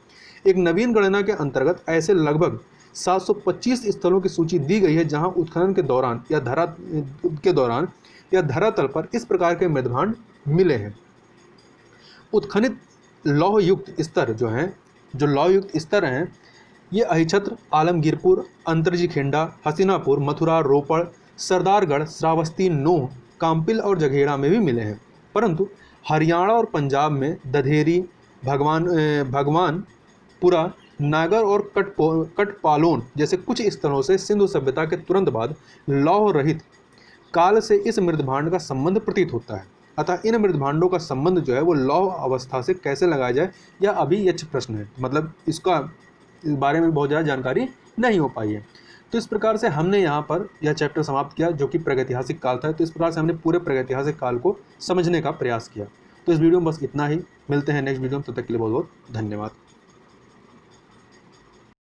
एक नवीन गणना के अंतर्गत ऐसे लगभग 725 स्थलों की सूची दी गई है जहां उत्खनन के दौरान या धरातल पर इस प्रकार के मृदभांड मिले हैं। उत्खनित लौह युक्त स्तर हैं ये अहिच्छत्र, आलमगीरपुर, अंतरजी खेंडा, हसीनापुर, मथुरा, रोपड़, सरदारगढ़, श्रावस्ती, नूंह, काम्पिल और जघेड़ा में भी मिले हैं। परंतु हरियाणा और पंजाब में दधेरी, भगवानपुरा, नागर और कटपालोन जैसे कुछ स्थलों से सिंधु सभ्यता के तुरंत बाद लौह रहित काल से इस मृदभांड का संबंध प्रतीत होता है। अतः इन मृदभांडों का संबंध जो है वो लौह अवस्था से कैसे लगाया जाए, यह अभी यक्ष प्रश्न है। मतलब इस बारे में बहुत ज़्यादा जानकारी नहीं हो पाई है। तो इस प्रकार से हमने यहाँ पर यह चैप्टर समाप्त किया जो कि प्रागैतिहासिक काल था। तो इस प्रकार से हमने पूरे प्रागैतिहासिक काल को समझने का प्रयास किया। तो इस वीडियो में बस इतना ही। मिलते हैं नेक्स्ट वीडियो में, तब तक के लिए बहुत बहुत धन्यवाद।